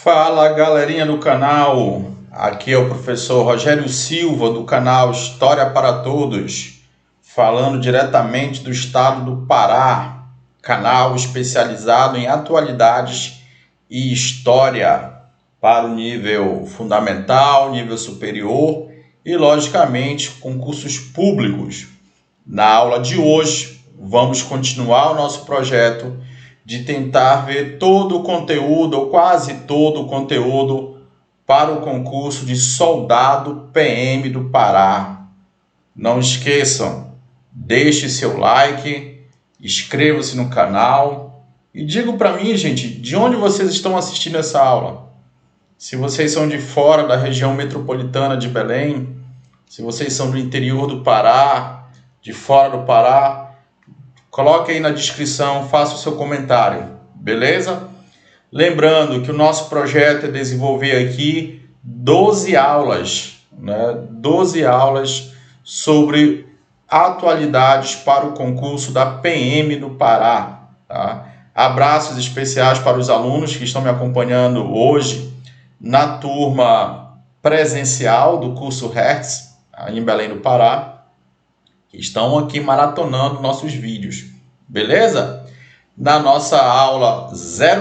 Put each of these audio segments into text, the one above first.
Fala galerinha do canal, aqui é o professor Rogério Silva do canal História para Todos, falando diretamente do estado do Pará, canal especializado em atualidades e história para o nível fundamental, nível superior e, logicamente, concursos públicos. Na aula de hoje, vamos continuar o nosso projeto de tentar ver todo o conteúdo, ou quase todo o conteúdo, para o concurso de soldado PM do Pará. Não esqueçam, deixe seu like, inscreva-se no canal e digam para mim, gente, de onde vocês estão assistindo essa aula. Se vocês são de fora da região metropolitana de Belém, se vocês são do interior do Pará, de fora do Pará, coloque aí na descrição, faça o seu comentário, beleza? Lembrando que o nosso projeto é desenvolver aqui 12 aulas, né? 12 aulas sobre atualidades para o concurso da PM do Pará. Tá? Abraços especiais para os alunos que estão me acompanhando hoje na turma presencial do curso Hertz, em Belém do Pará. Estão aqui maratonando nossos vídeos, beleza? Na nossa aula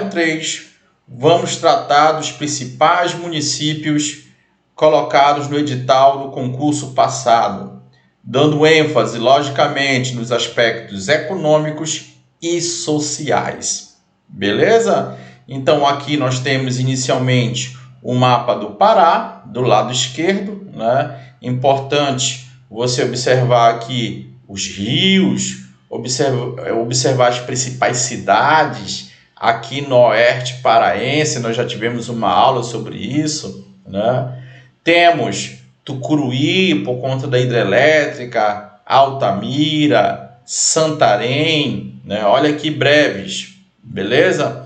03, vamos tratar dos principais municípios colocados no edital do concurso passado, dando ênfase, logicamente, nos aspectos econômicos e sociais, beleza? Então, aqui nós temos inicialmente o mapa do Pará, do lado esquerdo, né? Importante você observar aqui os rios, observar as principais cidades. Aqui no oeste paraense, nós já tivemos uma aula sobre isso, né? Temos Tucuruí, por conta da hidrelétrica, Altamira, Santarém, né? Olha aqui breves, beleza?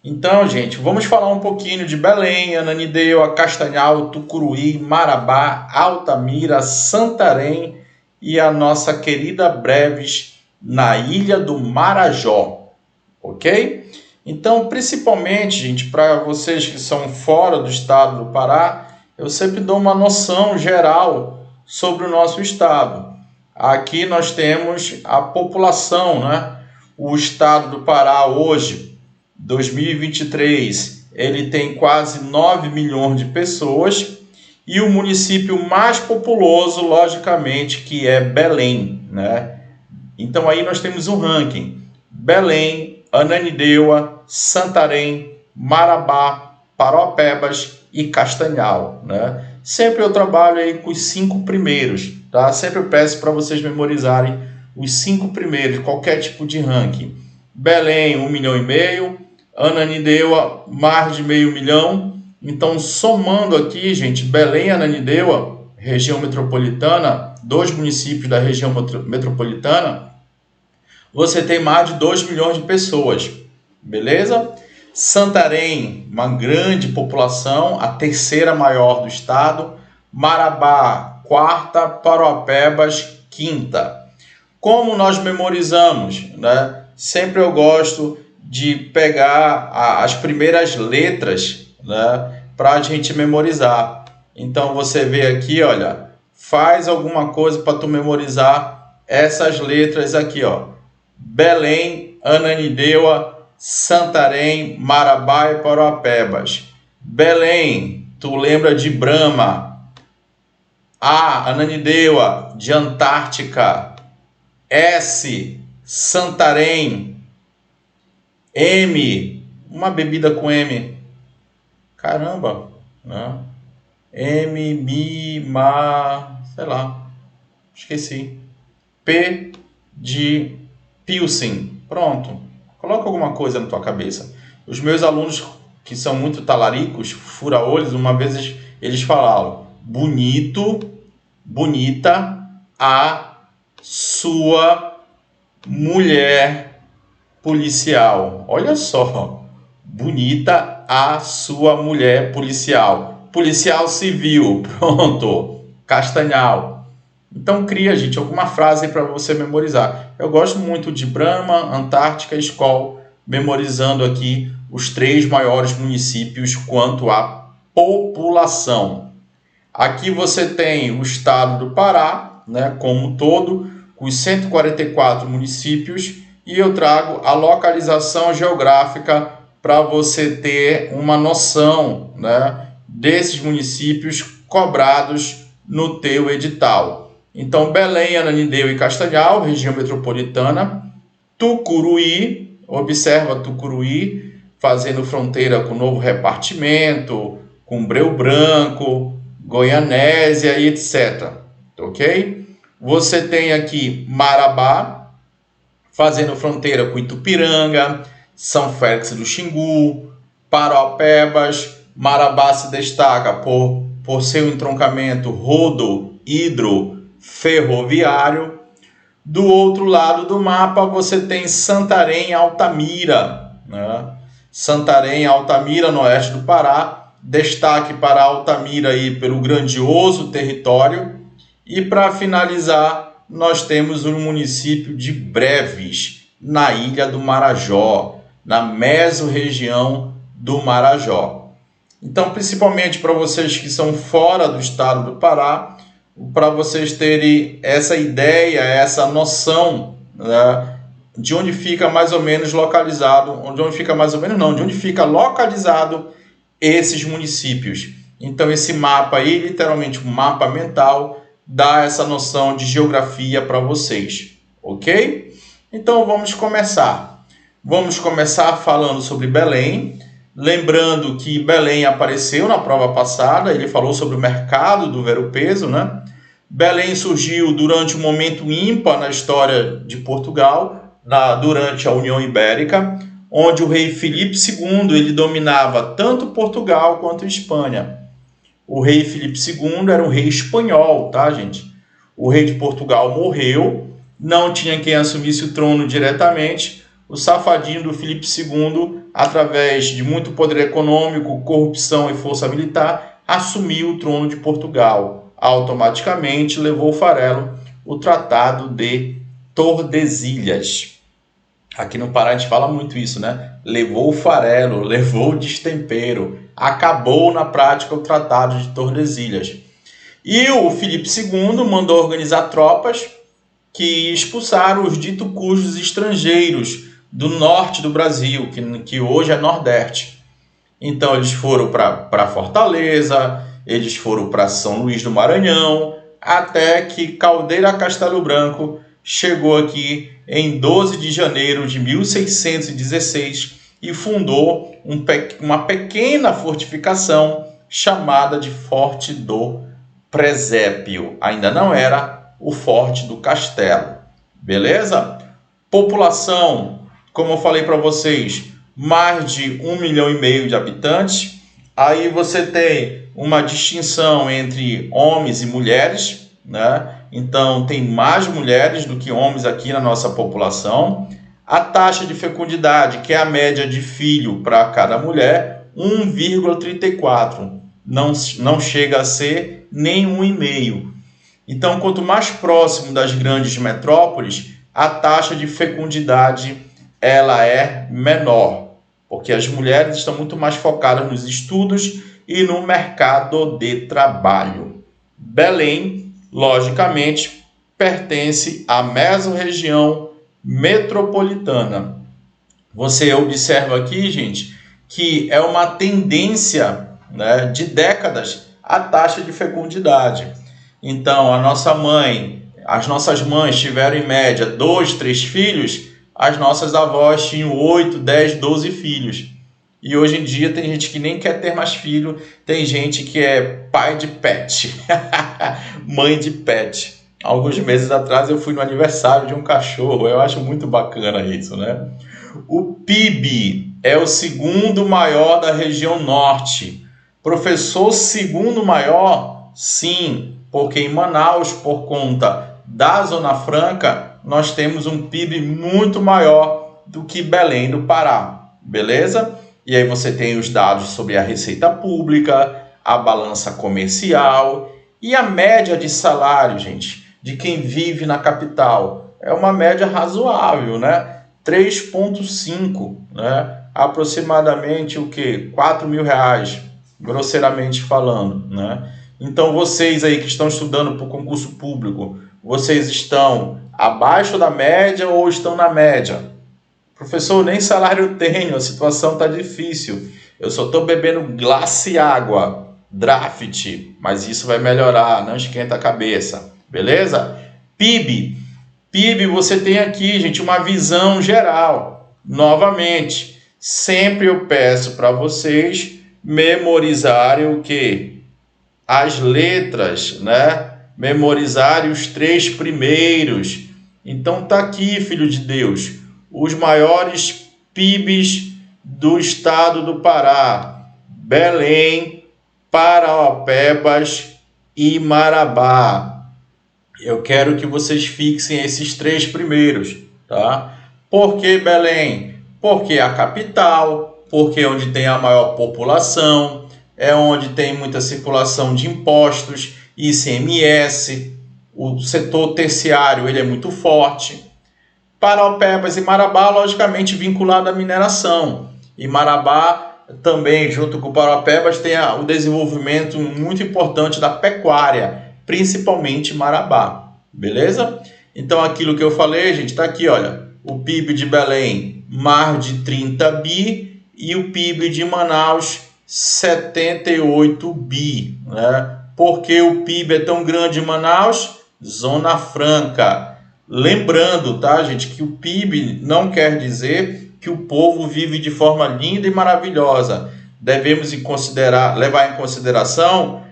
Então, gente, vamos falar um pouquinho de Belém, Ananindeua, Castanhal, Tucuruí, Marabá, Altamira, Santarém e a nossa querida Breves na Ilha do Marajó, ok? Então, principalmente, gente, para vocês que são fora do estado do Pará, eu sempre dou uma noção geral sobre o nosso estado. Aqui nós temos a população, né? O estado do Pará hoje, 2023, ele tem quase 9 milhões de pessoas e o município mais populoso, logicamente, que é Belém, né? Então aí nós temos um ranking: Belém, Ananindeua, Santarém, Marabá, Paropebas e Castanhal, né? Sempre eu trabalho aí com os 5 primeiros, tá? Sempre eu peço para vocês memorizarem os 5 primeiros, qualquer tipo de ranking. Belém, 1,5 milhão. Ananindeua, mais de 500 mil. Então, somando aqui, gente, Belém e Ananindeua, região metropolitana, 2 municípios da região metropolitana, você tem mais de 2 milhões de pessoas, beleza? Santarém, uma grande população, a terceira maior do estado. Marabá, quarta. Paropebas, quinta. Como nós memorizamos, né? Sempre eu gosto de pegar as primeiras letras, né, para a gente memorizar. Então você vê aqui, olha, faz alguma coisa para tu memorizar essas letras aqui, ó. Belém, Ananindeua, Santarém, Marabá e Paropebas. Belém, tu lembra de Brahma. A, Ananindeua, de Antártica. S, Santarém. M, uma bebida com M. Caramba, né? M, Mi, Ma, sei lá, esqueci. P de Pilsen. Pronto. Coloca alguma coisa na tua cabeça. Os meus alunos que são muito talaricos, fura-olhos, uma vez eles falaram: bonito, bonita, a sua mulher policial. Olha só, bonita a sua mulher policial. Policial civil, pronto, Castanhal. Então cria, gente, alguma frase para você memorizar. Eu gosto muito de Brahma, Antártica e Skol memorizando aqui os 3 maiores municípios quanto à população. Aqui você tem o estado do Pará, né, como um todo, com os 144 municípios, e eu trago a localização geográfica para você ter uma noção, né, desses municípios cobrados no teu edital. Então, Belém, Ananindeua e Castanhal, região metropolitana. Tucuruí, observa Tucuruí, fazendo fronteira com Novo Repartimento, com Breu Branco, Goianésia e etc. Ok? Você tem aqui Marabá, fazendo fronteira com Itupiranga, São Félix do Xingu, Paraupebas. Marabá se destaca por seu entroncamento rodo-hidro-ferroviário. Do outro lado do mapa você tem Santarém, Altamira, né? Santarém, Altamira, no oeste do Pará. Destaque para Altamira aí pelo grandioso território. E para finalizar, nós temos o município de Breves, na ilha do Marajó, na mesorregião do Marajó. Então, principalmente para vocês que são fora do estado do Pará, para vocês terem essa ideia, essa noção, né, de onde fica mais ou menos localizado, de onde fica localizado esses municípios. Então, esse mapa aí, literalmente um mapa mental, dá essa noção de geografia para vocês, ok? Então, vamos começar. Vamos começar falando sobre Belém. Lembrando que Belém apareceu na prova passada, ele falou sobre o mercado do ver-o-peso, né? Belém surgiu durante um momento ímpar na história de Portugal, durante a União Ibérica, onde o rei Filipe II ele dominava tanto Portugal quanto Espanha. O rei Filipe II era um rei espanhol, tá, gente? O rei de Portugal morreu, não tinha quem assumisse o trono diretamente. O safadinho do Filipe II, através de muito poder econômico, corrupção e força militar, assumiu o trono de Portugal. Automaticamente levou o farelo o Tratado de Tordesilhas. Aqui no Pará a gente fala muito isso, né? Levou o farelo, levou o destempero, acabou na prática o Tratado de Tordesilhas. E o Filipe II mandou organizar tropas que expulsaram os dito cujos estrangeiros do norte do Brasil, que hoje é Nordeste. Então eles foram para Fortaleza, eles foram para São Luís do Maranhão, até que Caldeira Castelo Branco chegou aqui em 12 de janeiro de 1616 e fundou uma pequena fortificação chamada de Forte do Presépio. Ainda não era o Forte do Castelo. Beleza? População, como eu falei para vocês, mais de 1,5 milhão de habitantes. Aí você tem uma distinção entre homens e mulheres, né? Então tem mais mulheres do que homens aqui na nossa população. A taxa de fecundidade, que é a média de filho para cada mulher, 1,34. Não chega a ser nem 1,5. Então, quanto mais próximo das grandes metrópoles, a taxa de fecundidade ela é menor, porque as mulheres estão muito mais focadas nos estudos e no mercado de trabalho. Belém, logicamente, pertence à mesorregião metropolitana. Você observa aqui, gente, que é uma tendência, né, de décadas a taxa de fecundidade. Então, as nossas mães tiveram em média 2, 3 filhos, as nossas avós tinham 8, 10, 12 filhos. E hoje em dia tem gente que nem quer ter mais filho, tem gente que é pai de pet, mãe de pet. Alguns meses atrás eu fui no aniversário de um cachorro, eu acho muito bacana isso, né? O PIB é o segundo maior da região norte. Professor, segundo maior? Sim, porque em Manaus, por conta da Zona Franca, nós temos um PIB muito maior do que Belém do Pará, beleza? E aí você tem os dados sobre a receita pública, a balança comercial e a média de salário, gente, de quem vive na capital. É uma média razoável, né? 3,5, né? Aproximadamente o que? R$ 4.000, grosseiramente falando, né? Então vocês aí que estão estudando para o concurso público, vocês estão abaixo da média ou estão na média? Professor, nem salário eu tenho, a situação está difícil. Eu só estou bebendo glace e água, draft, mas isso vai melhorar, não esquenta a cabeça, beleza? PIB. PIB você tem aqui, gente, uma visão geral. Novamente, sempre eu peço para vocês memorizarem o quê? As letras, né? Memorizarem os 3 primeiros. Então tá aqui, filho de Deus, os maiores PIBs do estado do Pará: Belém, Paraopebas e Marabá. Eu quero que vocês fixem esses 3 primeiros, tá? Por que Belém? Porque é a capital, porque é onde tem a maior população, é onde tem muita circulação de impostos, ICMS, o setor terciário ele é muito forte. Paraopebas e Marabá, logicamente vinculado à mineração. E Marabá também, junto com Paraopebas, tem o desenvolvimento muito importante da pecuária, principalmente Marabá. Beleza? Então aquilo que eu falei, gente, está aqui, olha. O PIB de Belém, mais de 30 bi, e o PIB de Manaus, 78 bi. Né? Por que o PIB é tão grande em Manaus? Zona Franca. Lembrando, tá, gente, que o PIB não quer dizer que o povo vive de forma linda e maravilhosa. Devemos levar em consideração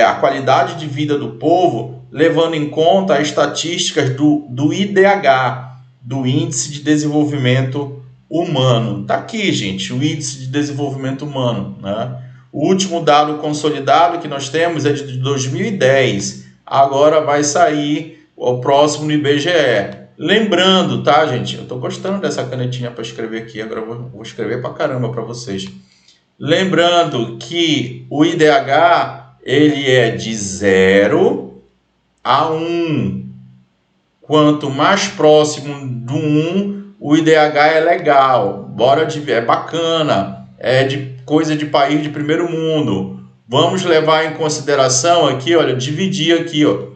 a qualidade de vida do povo, levando em conta as estatísticas do IDH, do Índice de Desenvolvimento Humano. Está aqui, gente, o Índice de Desenvolvimento Humano. Né? O último dado consolidado que nós temos é de 2010. Agora vai sair o próximo no IBGE. Lembrando, tá, gente? Eu estou gostando dessa canetinha para escrever aqui. Agora eu vou escrever para caramba para vocês. Lembrando que o IDH ele é de 0 a 1. Quanto mais próximo do 1, o IDH é legal. É bacana. É de coisa de país de primeiro mundo. Vamos levar em consideração aqui, olha, dividir aqui, ó,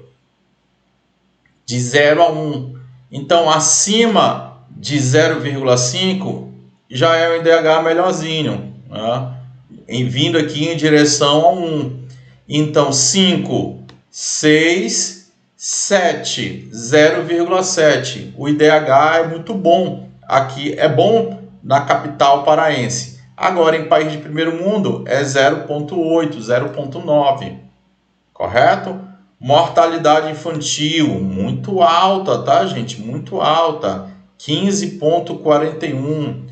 de 0 a 1. Então, acima de 0,5 já é o IDH melhorzinho, né? Vindo aqui em direção a 1. Então, 5, 6, 7, 0,7. O IDH é muito bom. Aqui é bom na capital paraense. Agora, em país de primeiro mundo, é 0,8, 0,9. Correto? Mortalidade infantil, muito alta, tá, gente? Muito alta. 15,41.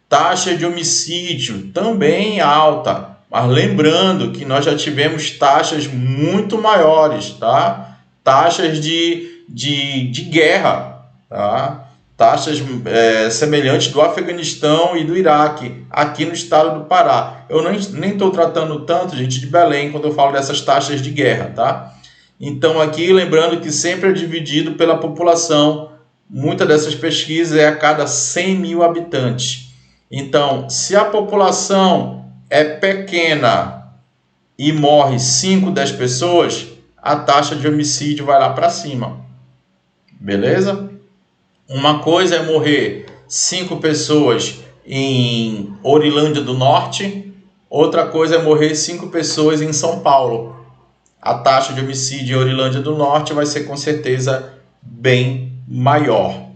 Taxa de homicídio, também alta. Mas lembrando que nós já tivemos taxas muito maiores, tá? Taxas de guerra, tá? Taxas semelhantes do Afeganistão e do Iraque, aqui no estado do Pará. Eu nem estou tratando tanto, gente, de Belém, quando eu falo dessas taxas de guerra, tá? Então, aqui, lembrando que sempre é dividido pela população. Muitas dessas pesquisas é a cada 100 mil habitantes. Então, se a população é pequena e morre 5, 10 pessoas, a taxa de homicídio vai lá para cima. Beleza? Uma coisa é morrer 5 pessoas em Orilândia do Norte, outra coisa é morrer 5 pessoas em São Paulo. A taxa de homicídio em Orilândia do Norte vai ser com certeza bem maior.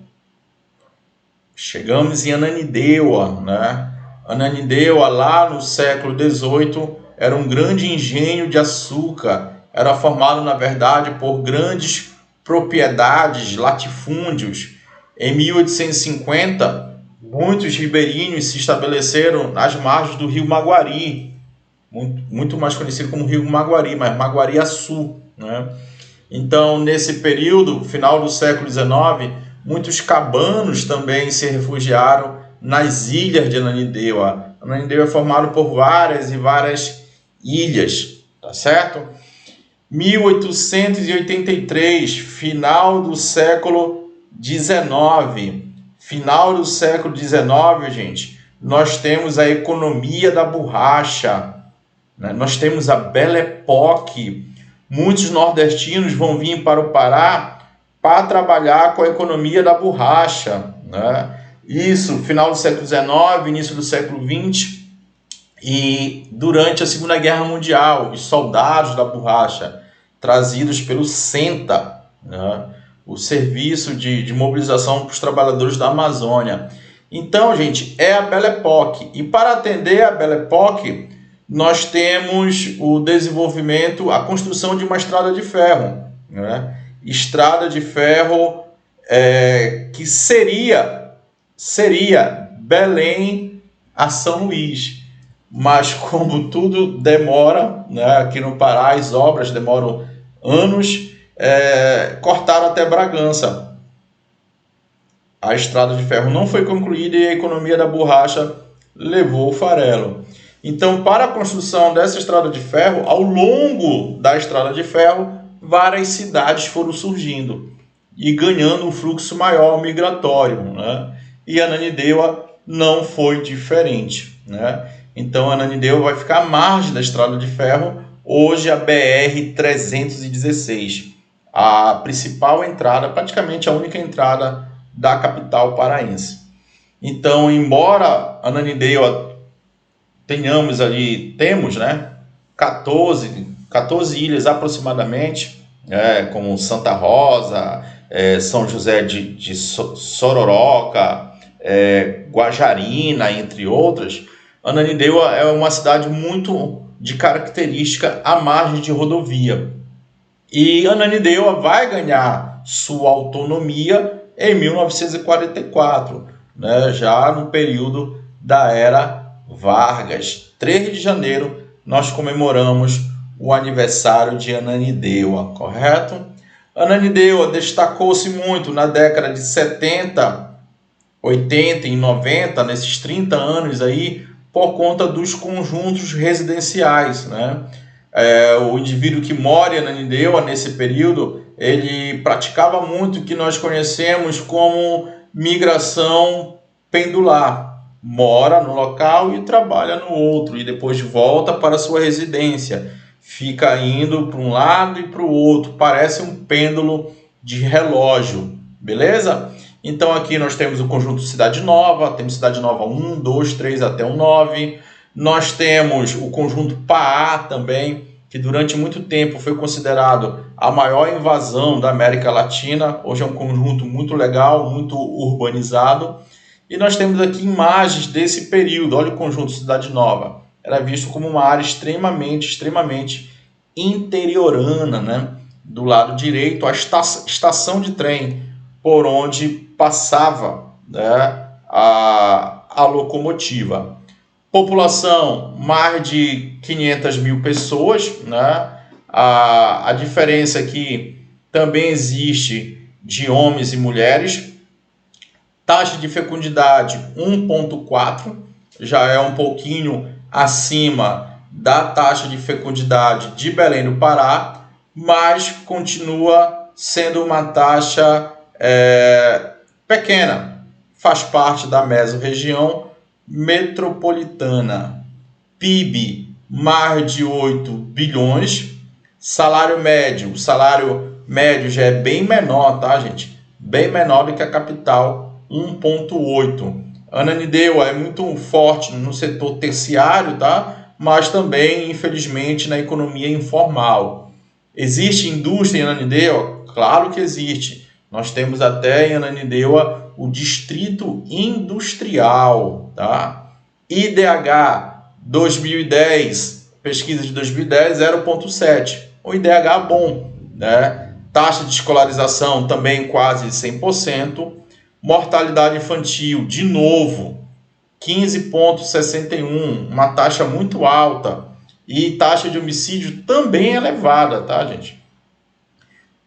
Chegamos em Ananindeua, né? Ananindeua, lá no século XVIII, era um grande engenho de açúcar. Era formado, na verdade, por grandes propriedades, latifúndios. Em 1850, muitos ribeirinhos se estabeleceram nas margens do rio Maguari, muito mais conhecido como rio Maguari, mas Maguariaçu, né? Então, nesse período, final do século XIX, muitos cabanos também se refugiaram nas ilhas de Ananindeua. Ananindeua é formado por várias e várias ilhas, tá certo? 1883, final do século XIX, Final do século XIX, gente, nós temos a economia da borracha, né? Nós temos a Belle Époque. Muitos nordestinos vão vir para o Pará para trabalhar com a economia da borracha, né? Isso, final do século XIX, início do século XX, e durante a Segunda Guerra Mundial, os soldados da borracha, trazidos pelo SENTA, né? O Serviço de Mobilização para os Trabalhadores da Amazônia. Então, gente, é a Belle Époque. E para atender a Belle Époque, nós temos o desenvolvimento, a construção de uma estrada de ferro, né? Estrada de ferro que seria Belém a São Luís. Mas como tudo demora, né, aqui no Pará as obras demoram anos, cortaram até Bragança. A estrada de ferro não foi concluída e a economia da borracha levou o farelo. Então, para a construção dessa estrada de ferro, ao longo da estrada de ferro, várias cidades foram surgindo e ganhando um fluxo maior migratório, né? E Ananindeua não foi diferente, né? Então, Ananindeua vai ficar à margem da estrada de ferro, hoje a BR-316, a principal entrada, praticamente a única entrada da capital paraense. Então, embora Ananindeua temos, né, 14 ilhas aproximadamente, como Santa Rosa, São José de Sororoca, Guajarina, entre outras. Ananindeua é uma cidade muito de característica à margem de rodovia. E Ananindeua vai ganhar sua autonomia em 1944, né, já no período da Era Vargas. 3 de janeiro nós comemoramos o aniversário de Ananindeua, correto? Ananindeua destacou-se muito na década de 70, 80 e 90, nesses 30 anos aí, por conta dos conjuntos residenciais, né? O indivíduo que mora em Ananindeua nesse período, ele praticava muito o que nós conhecemos como migração pendular. Mora no local e trabalha no outro, e depois volta para sua residência. Fica indo para um lado e para o outro, parece um pêndulo de relógio, beleza? Então aqui nós temos o conjunto Cidade Nova, temos Cidade Nova 1, 2, 3 até o 9. Nós temos o conjunto Paá também, que durante muito tempo foi considerado a maior invasão da América Latina. Hoje é um conjunto muito legal, muito urbanizado. E nós temos aqui imagens desse período. Olha o conjunto Cidade Nova. Era visto como uma área extremamente interiorana, né? Do lado direito, a estação de trem por onde passava, né, a locomotiva. População, mais de 500 mil pessoas, né? A diferença aqui também existe de homens e mulheres. Taxa de fecundidade 1,4, já é um pouquinho acima da taxa de fecundidade de Belém do Pará, mas continua sendo uma taxa pequena, faz parte da mesorregião metropolitana. PIB, mais de 8 bilhões. Salário médio, o salário médio já é bem menor, tá, gente? Bem menor do que a capital, 1,8. Ananindeua é muito forte no setor terciário, tá? Mas também, infelizmente, na economia informal. Existe indústria em Ananindeua? Claro que existe. Nós temos até em Ananindeua o Distrito Industrial, tá? IDH 2010, pesquisa de 2010, 0,7. O IDH bom, né? Taxa de escolarização também quase 100%. Mortalidade infantil, de novo, 15,61, uma taxa muito alta. E taxa de homicídio também elevada, tá, gente?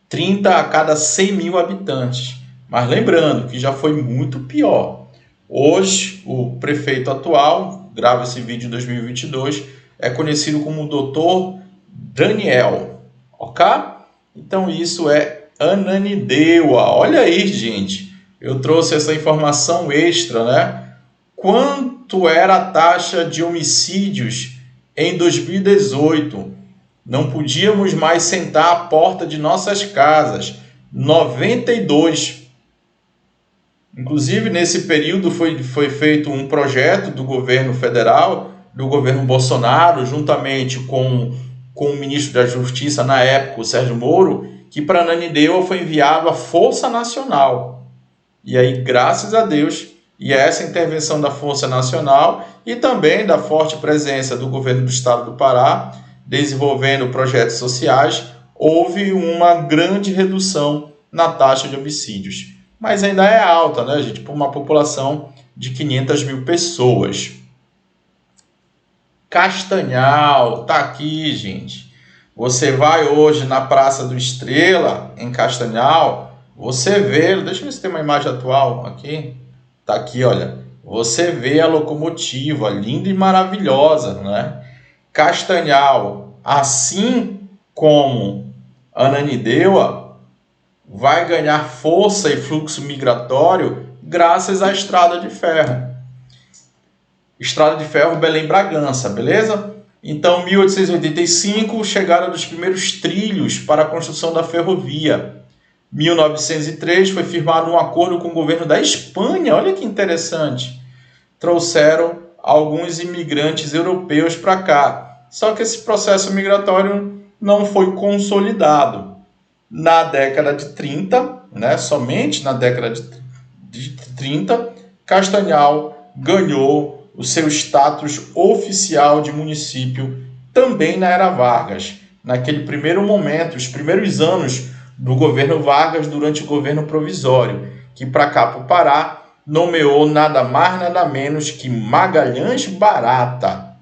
30 a cada 100 mil habitantes. Mas lembrando que já foi muito pior. Hoje, o prefeito atual, grava esse vídeo em 2022, é conhecido como o Dr. Daniel, ok? Então isso é Ananindeua. Olha aí, gente. eu trouxe essa informação extra, né? Quanto era a taxa de homicídios em 2018? Não podíamos mais sentar à porta de nossas casas. 92. Inclusive, nesse período foi feito um projeto do governo federal, do governo Bolsonaro, juntamente com o ministro da Justiça na época, o Sérgio Moro, que para Ananindeua foi enviado a Força Nacional. E aí, graças a Deus, e a essa intervenção da Força Nacional e também da forte presença do governo do estado do Pará, desenvolvendo projetos sociais, houve uma grande redução na taxa de homicídios. Mas ainda é alta, né, gente? Por uma população de 500 mil pessoas. Castanhal, tá aqui, gente. Você vai hoje na Praça do Estrela, em Castanhal, você vê, deixa eu ver se tem uma imagem atual aqui. Tá aqui, olha. Você vê a locomotiva, linda e maravilhosa, né? Castanhal, assim como Ananindeua, vai ganhar força e fluxo migratório graças à Estrada de Ferro. Estrada de Ferro Belém-Bragança, beleza? Então, 1885, chegada dos primeiros trilhos para a construção da ferrovia. 1903, foi firmado um acordo com o governo da Espanha, olha que interessante. Trouxeram alguns imigrantes europeus para cá. Só que esse processo migratório não foi consolidado. Na década de 30, né, somente na década de 30, Castanhal ganhou o seu status oficial de município também na era Vargas. Naquele primeiro momento, os primeiros anos do governo Vargas, durante o governo provisório, que para cá, para o Pará, nomeou nada mais, nada menos que Magalhães Barata.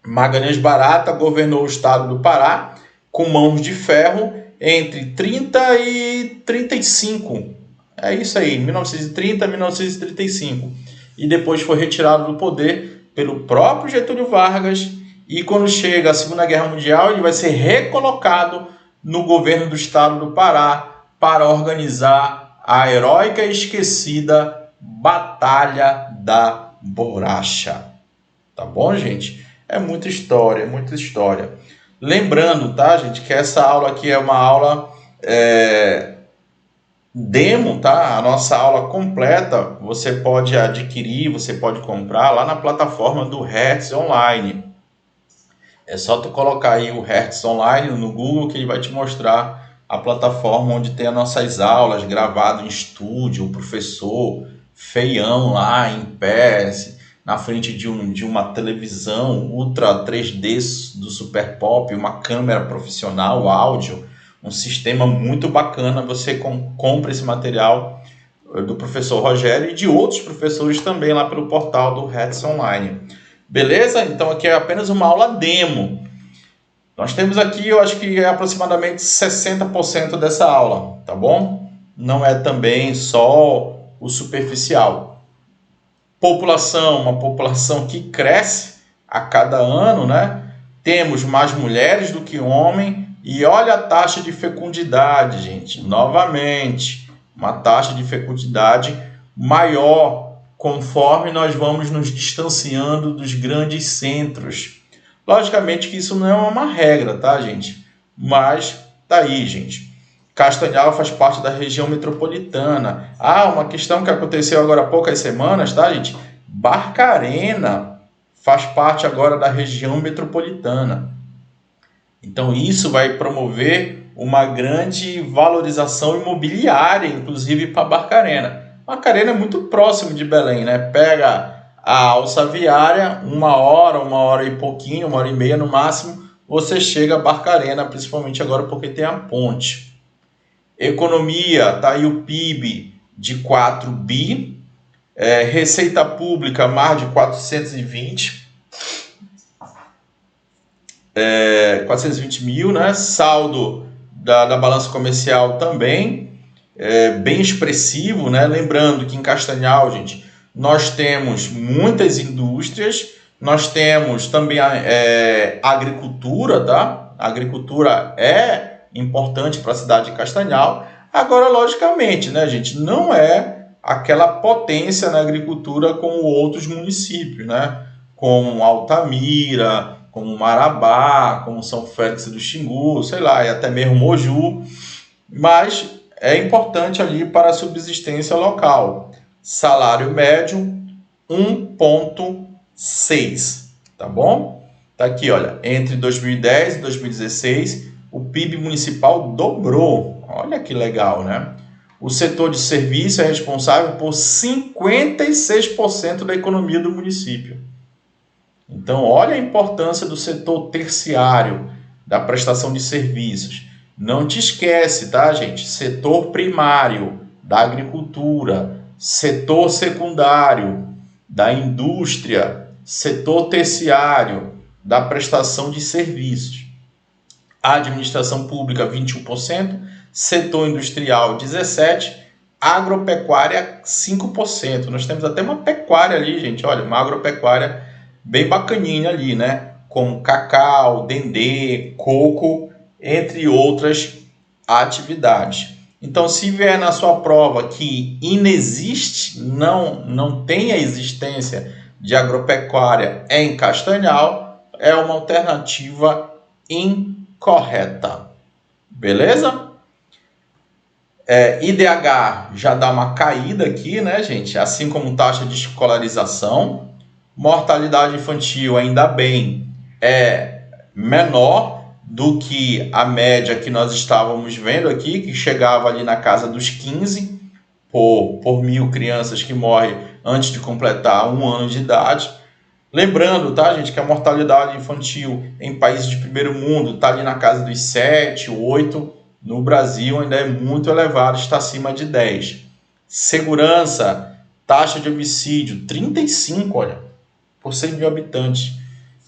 Magalhães Barata governou o estado do Pará com mãos de ferro entre 30 e 35. É isso aí, 1930 a 1935. E depois foi retirado do poder pelo próprio Getúlio Vargas. E quando chega a Segunda Guerra Mundial, ele vai ser recolocado no governo do estado do Pará para organizar a heróica e esquecida Batalha da Boracha. Tá bom, gente? É muita história, é muita história. Lembrando, tá, gente, que essa aula aqui é uma aula demo, tá? A nossa aula completa você pode adquirir, você pode comprar lá na plataforma do Hertz Online. É só tu colocar aí o Hertz Online no Google que ele vai te mostrar a plataforma onde tem as nossas aulas gravadas em estúdio, o professor feião lá em pé, na frente de uma televisão ultra 3D do Super Pop, uma câmera profissional, áudio, um sistema muito bacana. Você compra esse material do professor Rogério e de outros professores também lá pelo portal do Hertz Online. Beleza? Então aqui é apenas uma aula demo. Nós temos aqui, eu acho que é aproximadamente 60% dessa aula, tá bom? Não é também só o superficial. População, uma população que cresce a cada ano, né? Temos mais mulheres do que homens e olha a taxa de fecundidade, gente. Novamente, uma taxa de fecundidade maior conforme nós vamos nos distanciando dos grandes centros. Logicamente que isso não é uma regra, tá, gente? Mas tá aí, gente. Castanhal faz parte da região metropolitana. Uma questão que aconteceu agora há poucas semanas, tá, gente? Barcarena faz parte agora da região metropolitana. Então isso vai promover uma grande valorização imobiliária, inclusive para Barcarena. Barcarena é muito próximo de Belém, né? Pega a alça viária, uma hora e pouquinho, 1h30 no máximo, você chega a Barcarena, principalmente agora porque tem a ponte. Economia, tá aí o PIB de 4 bi, receita pública mais de 420 mil, né? Saldo da balança comercial também, bem expressivo, né? Lembrando que em Castanhal, gente, nós temos muitas indústrias, nós temos também a agricultura, tá? A agricultura é importante para a cidade de Castanhal. Agora, logicamente, né, gente, não é aquela potência na agricultura como outros municípios, né? Como Altamira, como Marabá, como São Félix do Xingu, sei lá, e até mesmo Moju, mas é importante ali para a subsistência local. Salário médio 1,6, tá bom? Tá aqui, olha, entre 2010 e 2016, o PIB municipal dobrou. Olha que legal, né? O setor de serviço é responsável por 56% da economia do município. Então, olha a importância do setor terciário, da prestação de serviços. Não te esquece, tá, gente? Setor primário, da agricultura, setor secundário, da indústria, setor terciário, da prestação de serviços. A administração pública, 21%, setor industrial, 17%, agropecuária, 5%. Nós temos até uma pecuária ali, gente, olha, uma agropecuária bem bacaninha ali, né? Com cacau, dendê, coco, entre outras atividades. Então, se vier na sua prova que inexiste, não tem a existência de agropecuária em Castanhal, é uma alternativa incorreta. Beleza? IDH já dá uma caída aqui, né, gente? Assim como taxa de escolarização. Mortalidade infantil, ainda bem, é menor do que a média que nós estávamos vendo aqui, que chegava ali na casa dos 15 por 1.000 crianças que morrem antes de completar 1 ano de idade. Lembrando, tá, gente, que a mortalidade infantil em países de primeiro mundo está ali na casa dos 7, 8, no Brasil ainda é muito elevado, está acima de 10. Segurança, taxa de homicídio, 35, olha, por 100 mil habitantes.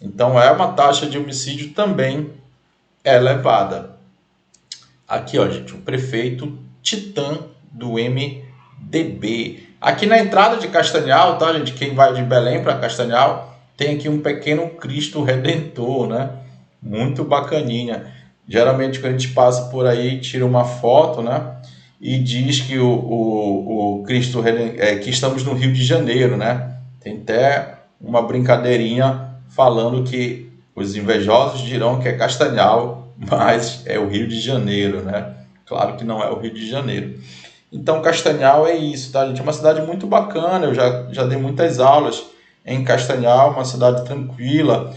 Então, é uma taxa de homicídio também elevada. Aqui, ó, gente, o prefeito Titã do MDB. Aqui na entrada de Castanhal, tá, gente? Quem vai de Belém para Castanhal, tem aqui um pequeno Cristo Redentor, né? Muito bacaninha. Geralmente, quando a gente passa por aí, tira uma foto, né? E diz que o Cristo Redentor, que estamos no Rio de Janeiro, né? Tem até uma brincadeirinha falando que os invejosos dirão que é Castanhal, mas é o Rio de Janeiro, né? Claro que não é o Rio de Janeiro. Então, Castanhal é isso, tá, gente? É uma cidade muito bacana, eu já dei muitas aulas em Castanhal, uma cidade tranquila,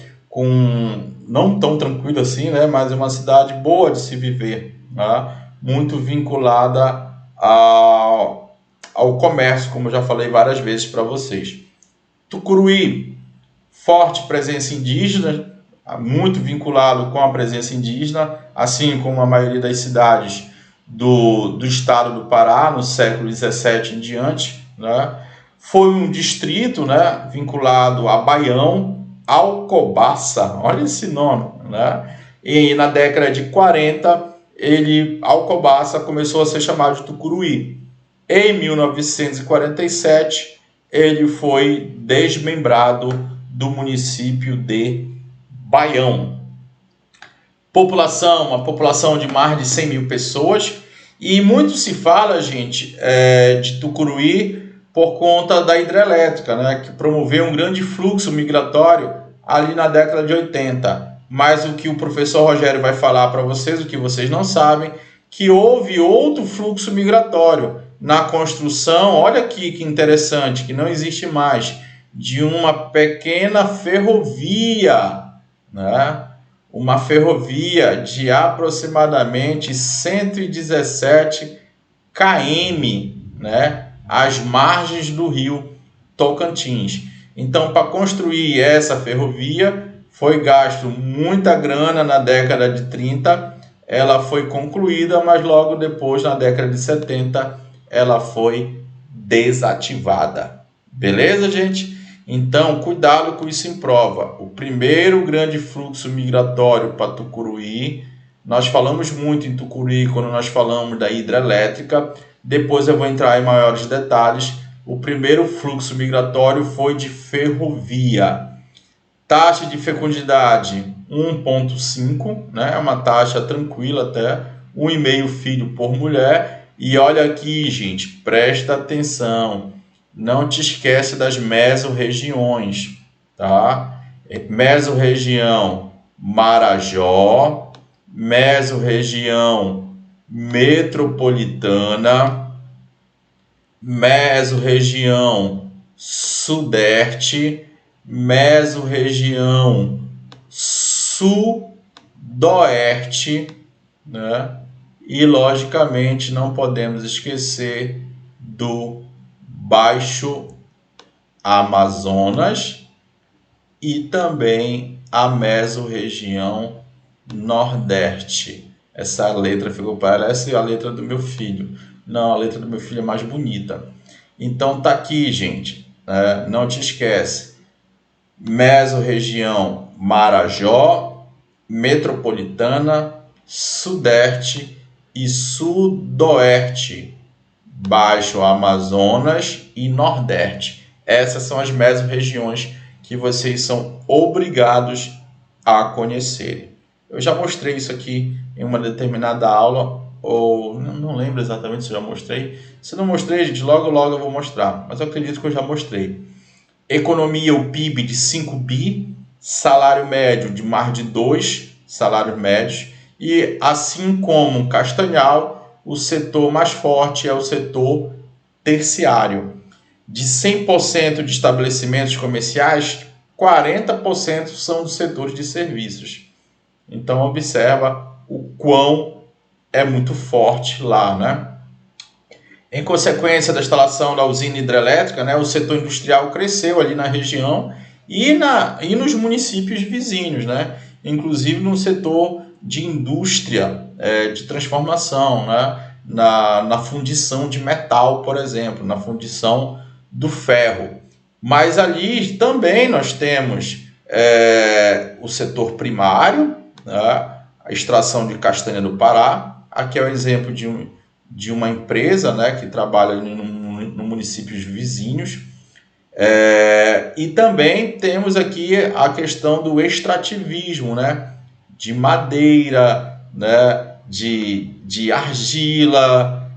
não tão tranquila assim, né? Mas é uma cidade boa de se viver, tá? Muito vinculada ao comércio, como eu já falei várias vezes para vocês. Tucuruí, forte presença indígena, muito vinculado com a presença indígena, assim como a maioria das cidades do estado do Pará, no século XVII em diante, né? Foi um distrito, né, vinculado a Baião, Alcobaça, olha esse nome, né? E na década de 40, Alcobaça começou a ser chamado de Tucuruí. Em 1947, ele foi desmembrado do município de Baião. População, uma população de mais de 100 mil pessoas. E muito se fala, gente, de Tucuruí por conta da hidrelétrica, né, que promoveu um grande fluxo migratório ali na década de 80. Mas o que o professor Rogério vai falar para vocês, o que vocês não sabem, que houve outro fluxo migratório na construção, olha aqui que interessante, que não existe mais, de uma pequena ferrovia, né? Uma ferrovia de aproximadamente 117 km, né? Às margens do rio Tocantins. Então, para construir essa ferrovia, foi gasto muita grana na década de 30, ela foi concluída, mas logo depois, na década de 70, ela foi desativada. Beleza, gente? Então, cuidado com isso em prova. O primeiro grande fluxo migratório para Tucuruí, nós falamos muito em Tucuruí quando nós falamos da hidrelétrica, depois eu vou entrar em maiores detalhes. O primeiro fluxo migratório foi de ferrovia. Taxa de fecundidade 1,5, né? É uma taxa tranquila até, 1,5 filho por mulher. E olha aqui, gente, presta atenção. Não te esquece das mesorregiões, tá? Mesorregião Marajó, mesorregião metropolitana, mesorregião sudeste, mesorregião sudoeste, né? E logicamente não podemos esquecer do Baixo Amazonas e também a mesorregião Nordeste. Essa letra ficou, parece a letra do meu filho. Não, a letra do meu filho é mais bonita. Então tá aqui, gente. Não te esquece. Mesorregião Marajó, metropolitana, sudeste e sudoeste, Baixo Amazonas e Nordeste. Essas são as mesorregiões que vocês são obrigados a conhecerem. Eu já mostrei isso aqui em uma determinada aula, ou não lembro exatamente se eu já mostrei. Se não mostrei, gente, logo eu vou mostrar, mas eu acredito que eu já mostrei. Economia, o PIB de 5 bi, salário médio de mais de 2 salários médios, e assim como Castanhal, o setor mais forte é o setor terciário. De 100% de estabelecimentos comerciais, 40% são dos setores de serviços. Então observa o quão é muito forte lá, né? Em consequência da instalação da usina hidrelétrica, né, o setor industrial cresceu ali na região e nos municípios vizinhos, né? Inclusive no setor de indústria de transformação, né? Na fundição de metal, por exemplo, na fundição do ferro. Mas ali também nós temos o setor primário, né? A extração de castanha do Pará. Aqui é o exemplo de uma empresa, né, que trabalha no municípios vizinhos. E também temos aqui a questão do extrativismo, né, de madeira, né, de argila,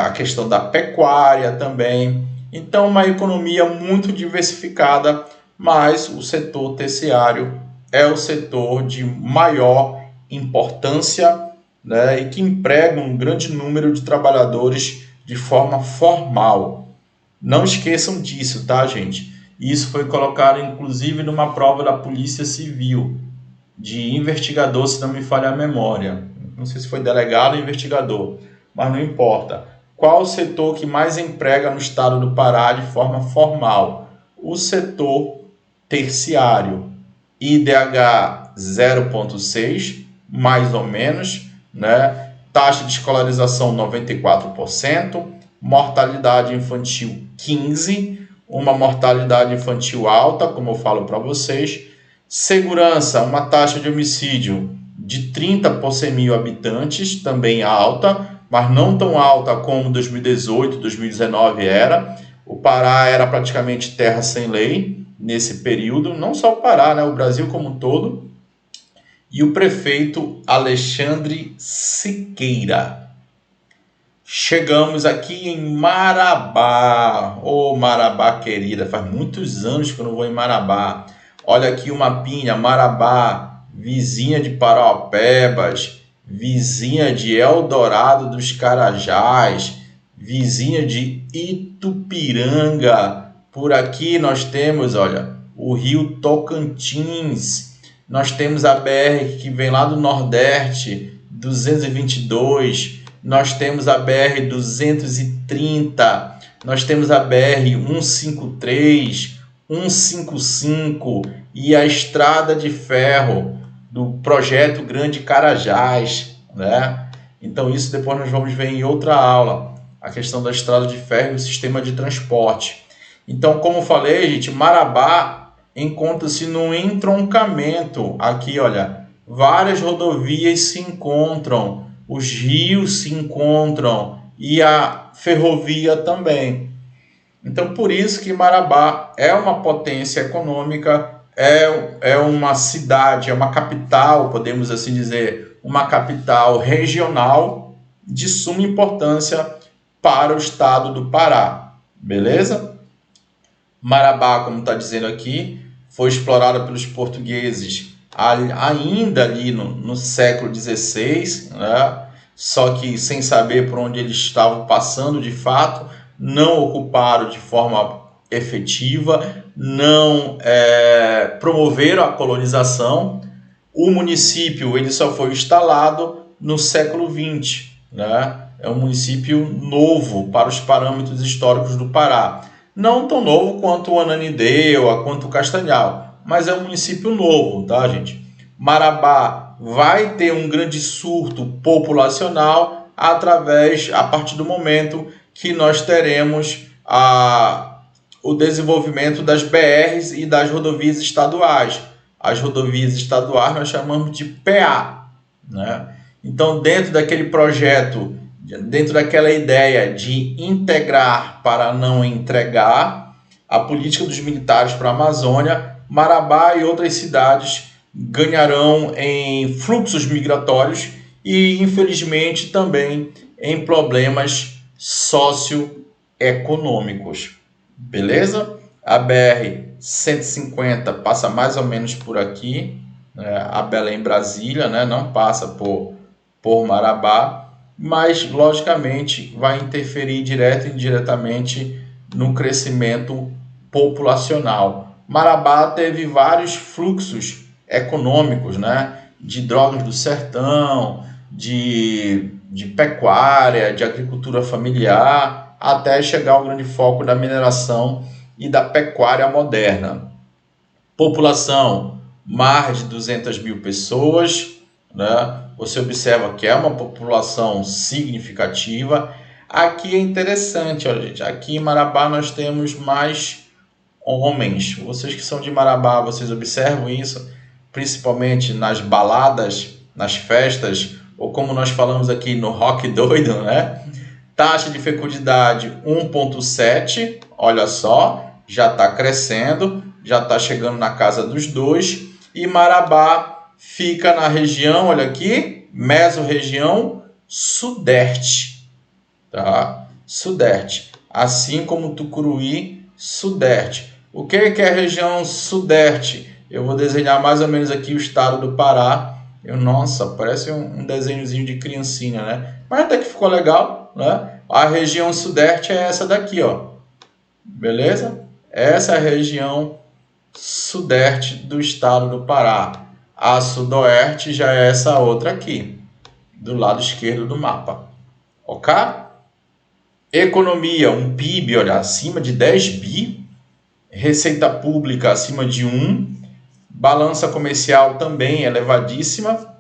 a questão da pecuária também. Então, uma economia muito diversificada, mas o setor terciário é o setor de maior importância, né, e que emprega um grande número de trabalhadores de forma formal. Não esqueçam disso, tá, gente? Isso foi colocado, inclusive, numa prova da Polícia Civil, de investigador, se não me falha a memória. Não sei se foi delegado ou investigador, mas não importa. Qual o setor que mais emprega no estado do Pará de forma formal? O setor terciário. IDH 0,6, mais ou menos, né? Taxa de escolarização 94%, mortalidade infantil 15%, uma mortalidade infantil alta, como eu falo para vocês. Segurança, uma taxa de homicídio de 30 por 100 mil habitantes, também alta, mas não tão alta como 2018, 2019 era. O Pará era praticamente terra sem lei nesse período, não só o Pará, né? O Brasil como um todo. E o prefeito Alexandre Siqueira. Chegamos aqui em Marabá. Ô, Marabá querida, faz muitos anos que eu não vou em Marabá. Olha aqui o mapinha, Marabá, vizinha de Paraupebas, vizinha de Eldorado dos Carajás, vizinha de Itupiranga. Por aqui nós temos, olha, o rio Tocantins. Nós temos a BR que vem lá do Nordeste, 222. Nós temos a BR 230. Nós temos a BR 153, 155 e a estrada de ferro do projeto Grande Carajás, né? Então isso depois nós vamos ver em outra aula, a questão da estrada de ferro e o sistema de transporte. Então, como falei, gente, Marabá encontra-se no entroncamento. Aqui, olha, várias rodovias se encontram, os rios se encontram e a ferrovia também. Então, por isso que Marabá é uma potência econômica, é uma cidade, é uma capital, podemos assim dizer, uma capital regional, de suma importância para o estado do Pará, beleza? Marabá, como está dizendo aqui, foi explorada pelos portugueses ainda ali no século XVI, né? Só que sem saber por onde eles estavam passando de fato, não ocuparam de forma efetiva, não promoveram a colonização. O município ele só foi instalado no século XX, né? É um município novo para os parâmetros históricos do Pará. Não tão novo quanto o Ananindeua, quanto o Castanhal, mas é um município novo, tá, gente? Marabá vai ter um grande surto populacional a partir do momento que nós teremos o desenvolvimento das BRs e das rodovias estaduais. As rodovias estaduais nós chamamos de PA, né? Então, dentro daquele projeto, dentro daquela ideia de integrar para não entregar, a política dos militares para a Amazônia, Marabá e outras cidades ganharão em fluxos migratórios e, infelizmente, também em problemas socioeconômicos. Beleza? A BR-150 passa mais ou menos por aqui, a Belém-Brasília, né? Não passa por Marabá, mas logicamente vai interferir direto e indiretamente no crescimento populacional. Marabá teve vários fluxos econômicos, né? De drogas do sertão, de pecuária, de agricultura familiar, até chegar ao grande foco da mineração e da pecuária moderna. População, mais de 200 mil pessoas, né? Você observa que é uma população significativa. Aqui é interessante, olha, gente, aqui em Marabá nós temos mais homens. Vocês que são de Marabá, vocês observam isso, principalmente nas baladas, nas festas, ou como nós falamos aqui no rock doido, né? Taxa de fecundidade 1,7, olha só, já está crescendo, já está chegando na casa dos 2. E Marabá fica na região, olha aqui, mesorregião sudeste, tá? Sudeste, assim como Tucuruí, sudeste. O que é a região sudeste? Eu vou desenhar mais ou menos aqui o estado do Pará. Nossa, parece um desenhozinho de criancinha, né? Mas até que ficou legal, né? A região sudeste é essa daqui, ó. Beleza? Essa é a região sudeste do estado do Pará. A sudoeste já é essa outra aqui, do lado esquerdo do mapa. Ok? Economia, um PIB, olha, acima de 10 bi. Receita pública acima de 1. Balança comercial também elevadíssima.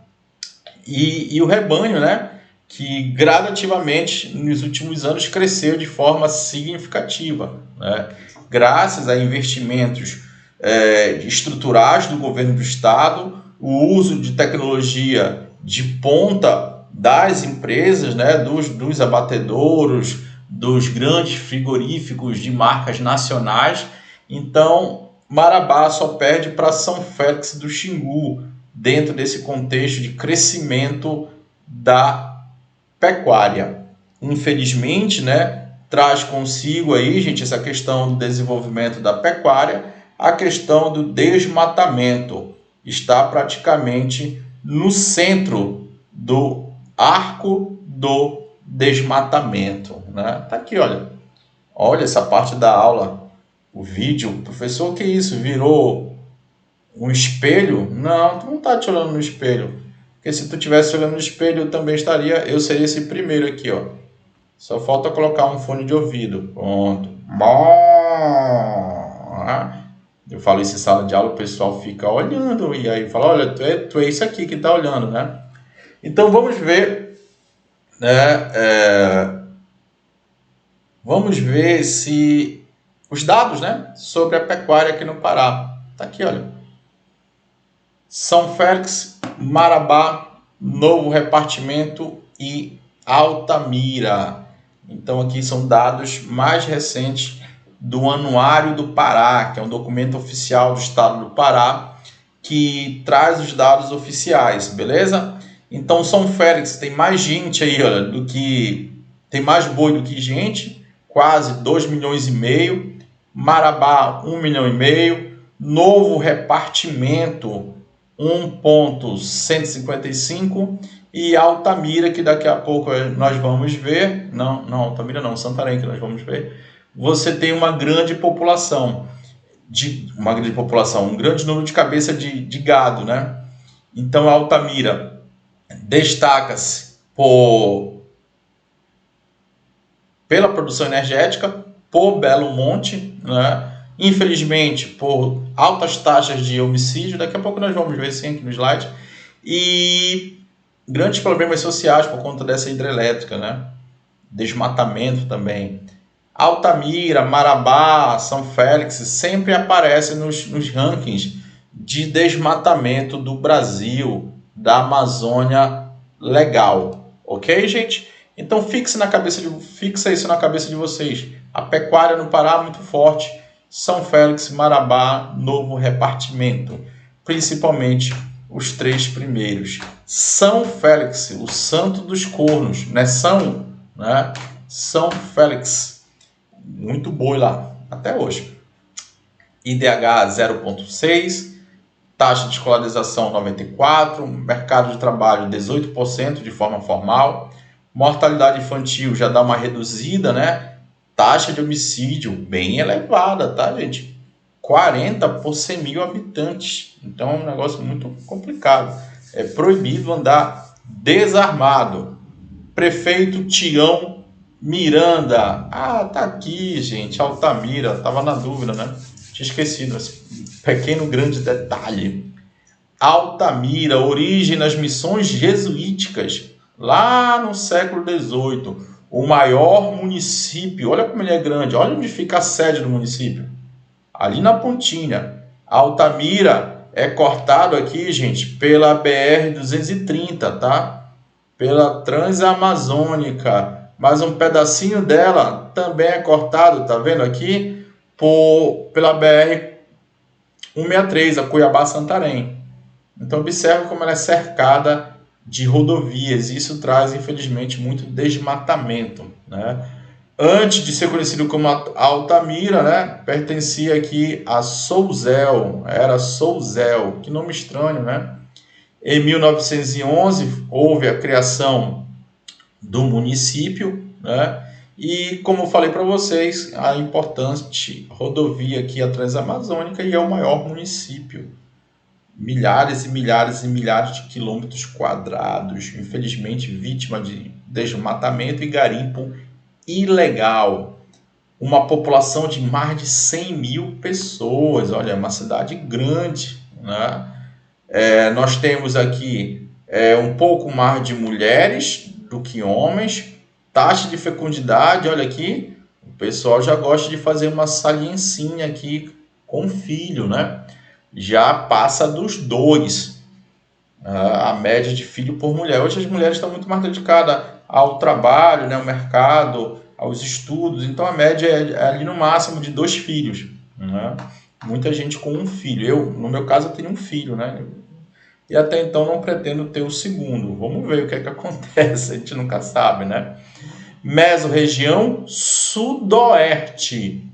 E o rebanho, né? Que gradativamente nos últimos anos cresceu de forma significativa, né? Graças a investimentos estruturais do governo do estado, o uso de tecnologia de ponta das empresas, né? dos abatedouros, dos grandes frigoríficos de marcas nacionais. Então, Marabá só perde para São Félix do Xingu, dentro desse contexto de crescimento da pecuária. Infelizmente, né, traz consigo aí, gente, essa questão do desenvolvimento da pecuária, a questão do desmatamento. Está praticamente no centro do arco do desmatamento, né? Tá aqui, olha. Olha essa parte da aula, o vídeo. Professor, que isso? Virou um espelho? Não, tu não tá te olhando no espelho. Porque se tu estivesse olhando no espelho, eu seria esse primeiro aqui, ó. Só falta colocar um fone de ouvido. Pronto. Eu falo isso em sala de aula, o pessoal fica olhando. E aí fala, olha, tu é isso aqui que tá olhando, né? Então vamos ver, né? Vamos ver se os dados, né, sobre a pecuária aqui no Pará. Tá aqui, olha. São Félix, Marabá, Novo Repartimento e Altamira. Então aqui são dados mais recentes do Anuário do Pará, que é um documento oficial do estado do Pará, que traz os dados oficiais, beleza? Então São Félix tem mais gente aí, olha, tem mais boi do que gente, quase 2,5 milhões. Marabá, 1,5 milhão. Novo Repartimento, 1,155. E Altamira, que daqui a pouco nós vamos ver. Não, Altamira não, Santarém que nós vamos ver. Você tem uma grande população. Um grande número de cabeça de gado, né? Então Altamira destaca-se pela produção energética, por Belo Monte, né? Infelizmente por altas taxas de homicídio, daqui a pouco nós vamos ver sim aqui no slide, e grandes problemas sociais por conta dessa hidrelétrica, né? Desmatamento também. Altamira, Marabá, São Félix sempre aparecem nos rankings de desmatamento do Brasil, da Amazônia legal. Ok, gente? Então fixa isso na cabeça de vocês. A pecuária no Pará é muito forte. São Félix, Marabá, Novo Repartimento. Principalmente os 3 primeiros. São Félix, o santo dos cornos. Não é São, né? São Félix. Muito boi lá, até hoje. IDH 0,6, taxa de escolarização 94%, mercado de trabalho 18% de forma formal, mortalidade infantil já dá uma reduzida, né? Taxa de homicídio bem elevada, tá, gente? 40 por 100 mil habitantes. Então é um negócio muito complicado. É proibido andar desarmado. Prefeito Tião Miranda. Ah, tá aqui, gente. Altamira. Tava na dúvida, né? Tinha esquecido esse pequeno grande detalhe. Altamira, origem nas missões jesuíticas, lá no século XVIII. O maior município. Olha como ele é grande. Olha onde fica a sede do município. Ali na pontinha. Altamira é cortado aqui, gente, pela BR-230, tá? Pela Transamazônica. Mas um pedacinho dela também é cortado, tá vendo aqui? Pela BR-163, a Cuiabá-Santarém. Então observe como ela é cercada de rodovias. E isso traz, infelizmente, muito desmatamento, né? Antes de ser conhecido como Altamira, né, pertencia aqui a Souzel, era Souzel, que nome estranho, né? Em 1911 houve a criação do município, né? E como eu falei para vocês, a importante rodovia aqui, a Transamazônica, e é o maior município. Milhares e milhares e milhares de quilômetros quadrados, infelizmente vítima de desmatamento e garimpo ilegal. Uma população de mais de 100 mil pessoas. Olha, é uma cidade grande, né? Nós temos aqui um pouco mais de mulheres do que homens. Taxa de fecundidade, olha aqui, o pessoal já gosta de fazer uma saliencinha aqui com filho, né? Já passa dos 2, a média de filho por mulher. Hoje as mulheres estão muito mais dedicadas ao trabalho, né, ao mercado, aos estudos. Então a média é ali no máximo de 2 filhos, né? Muita gente com 1 filho. No meu caso, eu tenho 1 filho, né? E até então não pretendo ter o segundo. Vamos ver o que é que acontece, a gente nunca sabe, né? Mesorregião Sudoeste.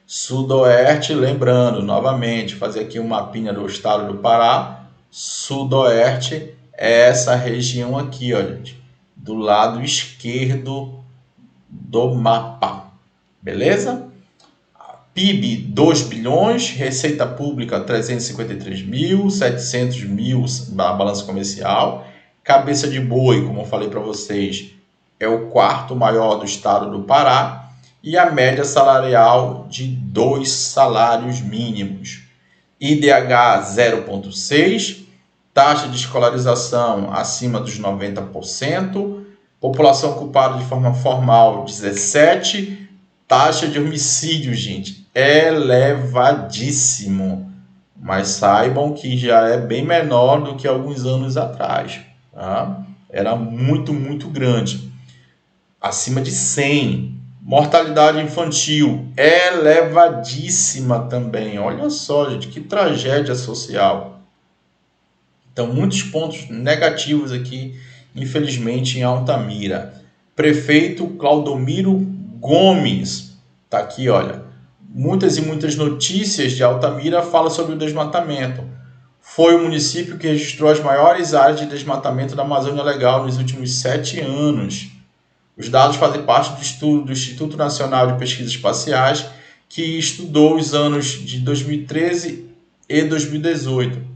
Sudoeste, lembrando, novamente, fazer aqui um mapinha do estado do Pará. Sudoeste é essa região aqui, ó, gente, do lado esquerdo do mapa, beleza? PIB 2 bilhões, receita pública 353 mil, 700 mil na balança comercial. Cabeça de boi, como eu falei para vocês, é o 4º maior do estado do Pará. E a média salarial de 2 salários mínimos. IDH 0,6, taxa de escolarização acima dos 90%, população ocupada de forma formal 17%, taxa de homicídio, gente, elevadíssimo. Mas saibam que já é bem menor do que alguns anos atrás, tá? Era muito, muito grande. Acima de 100. Mortalidade infantil elevadíssima também. Olha só, gente, que tragédia social. Então, muitos pontos negativos aqui, infelizmente, em Altamira. Prefeito Claudomiro Gomes, tá aqui, olha. Muitas e muitas notícias de Altamira falam sobre o desmatamento. Foi o município que registrou as maiores áreas de desmatamento da Amazônia Legal nos últimos 7 anos. Os dados fazem parte do estudo do Instituto Nacional de Pesquisas Espaciais, que estudou os anos de 2013 e 2018.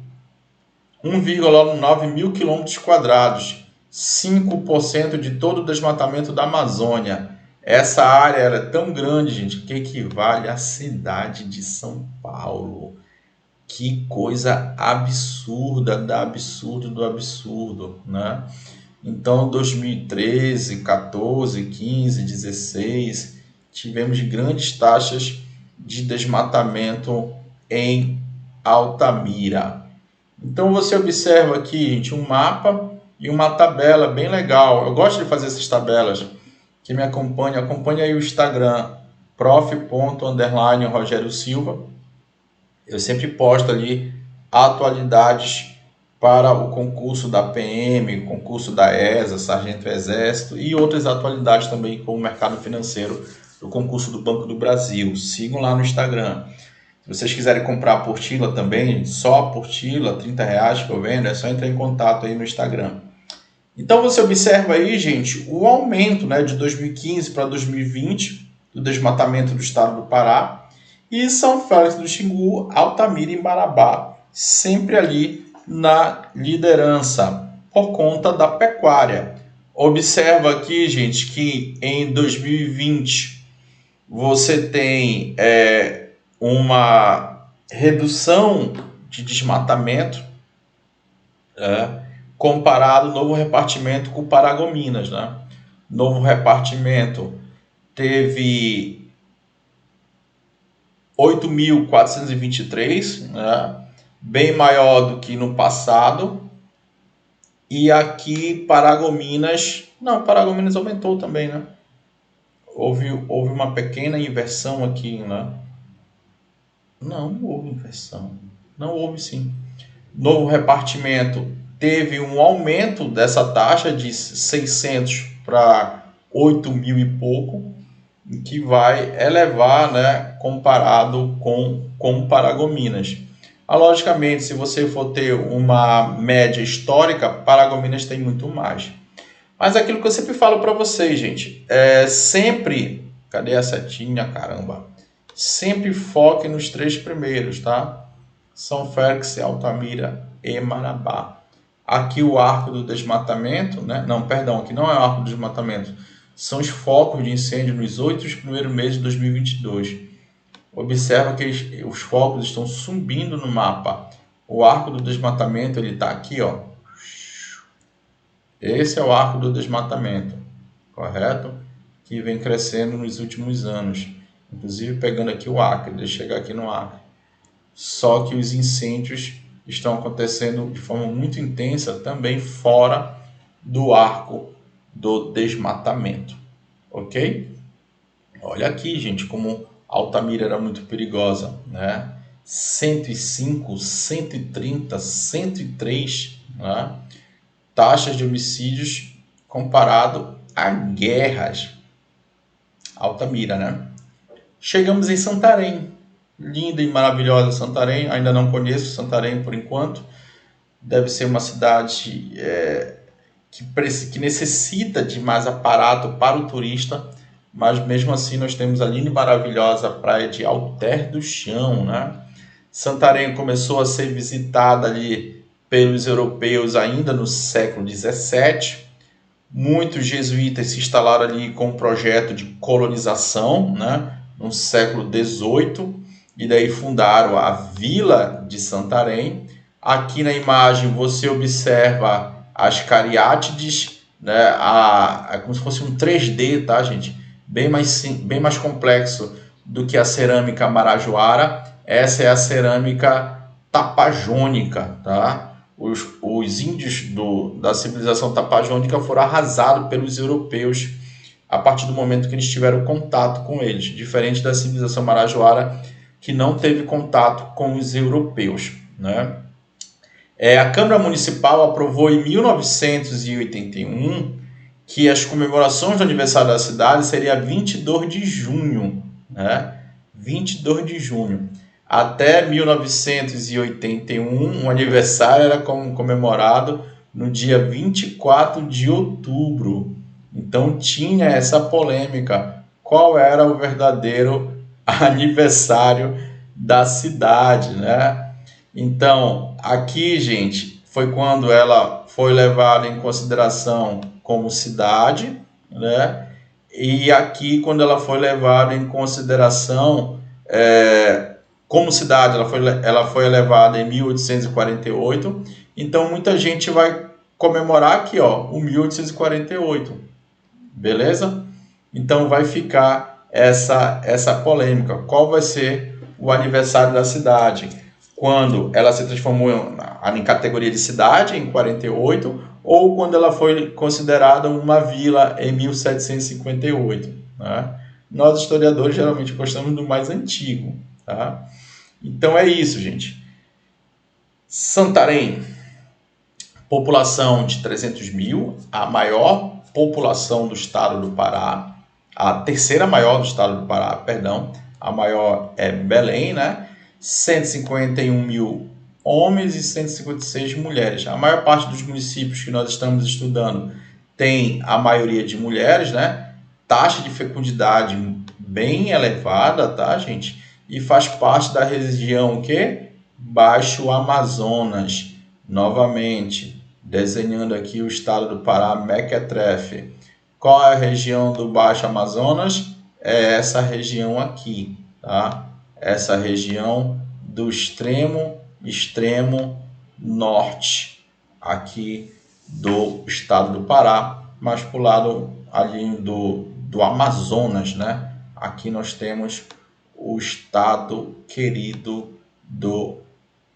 1,9 mil quilômetros quadrados, 5% de todo o desmatamento da Amazônia. Essa área era tão grande, gente, que equivale à cidade de São Paulo. Que coisa absurda, da absurdo do absurdo, né? Então, 2013, 14, 15, 16, tivemos grandes taxas de desmatamento em Altamira. Então, você observa aqui, gente, um mapa e uma tabela bem legal. Eu gosto de fazer essas tabelas. Quem me acompanha, acompanha aí o Instagram, prof._Rogério Silva. Eu sempre posto ali atualidades para o concurso da PM, concurso da ESA, Sargento Exército e outras atualidades também como o mercado financeiro do concurso do Banco do Brasil. Sigam lá no Instagram. Se vocês quiserem comprar a apostila também, só a apostila, R$30 que eu vendo, é só entrar em contato aí no Instagram. Então você observa aí, gente, o aumento, né, de 2015 para 2020 do desmatamento do estado do Pará e São Félix do Xingu, Altamira e Marabá, sempre ali na liderança por conta da pecuária. Observa aqui, gente, que em 2020 você tem uma redução de desmatamento comparado ao novo repartimento com o Paragominas, né? Novo repartimento teve 8.423, né? Bem maior do que no passado. E aqui Paragominas, não, Paragominas aumentou também, né? Houve uma pequena inversão aqui, né? Não houve inversão. Não houve, sim. Novo repartimento teve um aumento dessa taxa de 600 para 8.000 e pouco, que vai elevar, né, comparado com Paragominas. Logicamente, se você for ter uma média histórica, Paragominas tem muito mais. Mas aquilo que eu sempre falo para vocês, gente, sempre... Cadê a setinha? Caramba! Sempre foque nos 3 primeiros, tá? São Félix, Altamira e Marabá. Aqui o arco do desmatamento, né? Não, perdão, aqui não é o arco do desmatamento. São os focos de incêndio nos 8 primeiros meses de 2022. Observa que os focos estão subindo no mapa. O arco do desmatamento ele está aqui, ó. Esse é o arco do desmatamento, correto? Que vem crescendo nos últimos anos. Inclusive pegando aqui o Acre, deixa eu chegar aqui no Acre. Só que os incêndios estão acontecendo de forma muito intensa também fora do arco do desmatamento, ok? Olha aqui, gente, como Altamira era muito perigosa, né? 105, 130, 103, né? Taxas de homicídios comparado a guerras. Altamira, né? Chegamos em Santarém. Linda e maravilhosa Santarém. Ainda não conheço Santarém por enquanto. Deve ser uma cidade que necessita de mais aparato para o turista. Mas mesmo assim nós temos a linda e maravilhosa praia de Alter do Chão, né? Santarém começou a ser visitada ali pelos europeus ainda no século XVII. Muitos jesuítas se instalaram ali com um projeto de colonização, né? No século XVIII, e daí fundaram a Vila de Santarém. Aqui na imagem você observa as cariátides, né? É como se fosse um 3D, tá, gente? Bem mais complexo do que a cerâmica marajoara. Essa é a cerâmica tapajônica, tá? Os índios da civilização tapajônica foram arrasados pelos europeus a partir do momento que eles tiveram contato com eles, diferente da civilização marajoara, que não teve contato com os europeus, né? A Câmara Municipal aprovou em 1981 que as comemorações do aniversário da cidade seria 22 de junho, né? 22 de junho. Até 1981, o aniversário era comemorado no dia 24 de outubro. Então tinha essa polêmica. Qual era o verdadeiro aniversário da cidade, né? Então, aqui, gente, foi quando ela foi levada em consideração como cidade, né? E aqui, quando ela foi levada em consideração como cidade, ela foi elevada em 1848. Então, muita gente vai comemorar aqui, ó, o 1848, beleza? Então, vai ficar essa polêmica. Qual vai ser o aniversário da cidade? Quando ela se transformou em categoria de cidade, em 48, ou quando ela foi considerada uma vila em 1758. Né? Nós, historiadores, geralmente gostamos do mais antigo. Tá? Então é isso, gente. Santarém, população de 300 mil, a maior população do estado do Pará, a terceira maior do estado do Pará, perdão, a maior é Belém, né? 151 mil homens e 156 mulheres. A maior parte dos municípios que nós estamos estudando tem a maioria de mulheres, né? Taxa de fecundidade bem elevada, tá, gente? E faz parte da região que Baixo Amazonas. Novamente, desenhando aqui o estado do Pará, mequetrefe. Qual é a região do Baixo Amazonas? É essa região aqui, tá? Essa região do extremo norte aqui do estado do Pará, mas para o lado ali do Amazonas, né? Aqui nós temos o estado querido do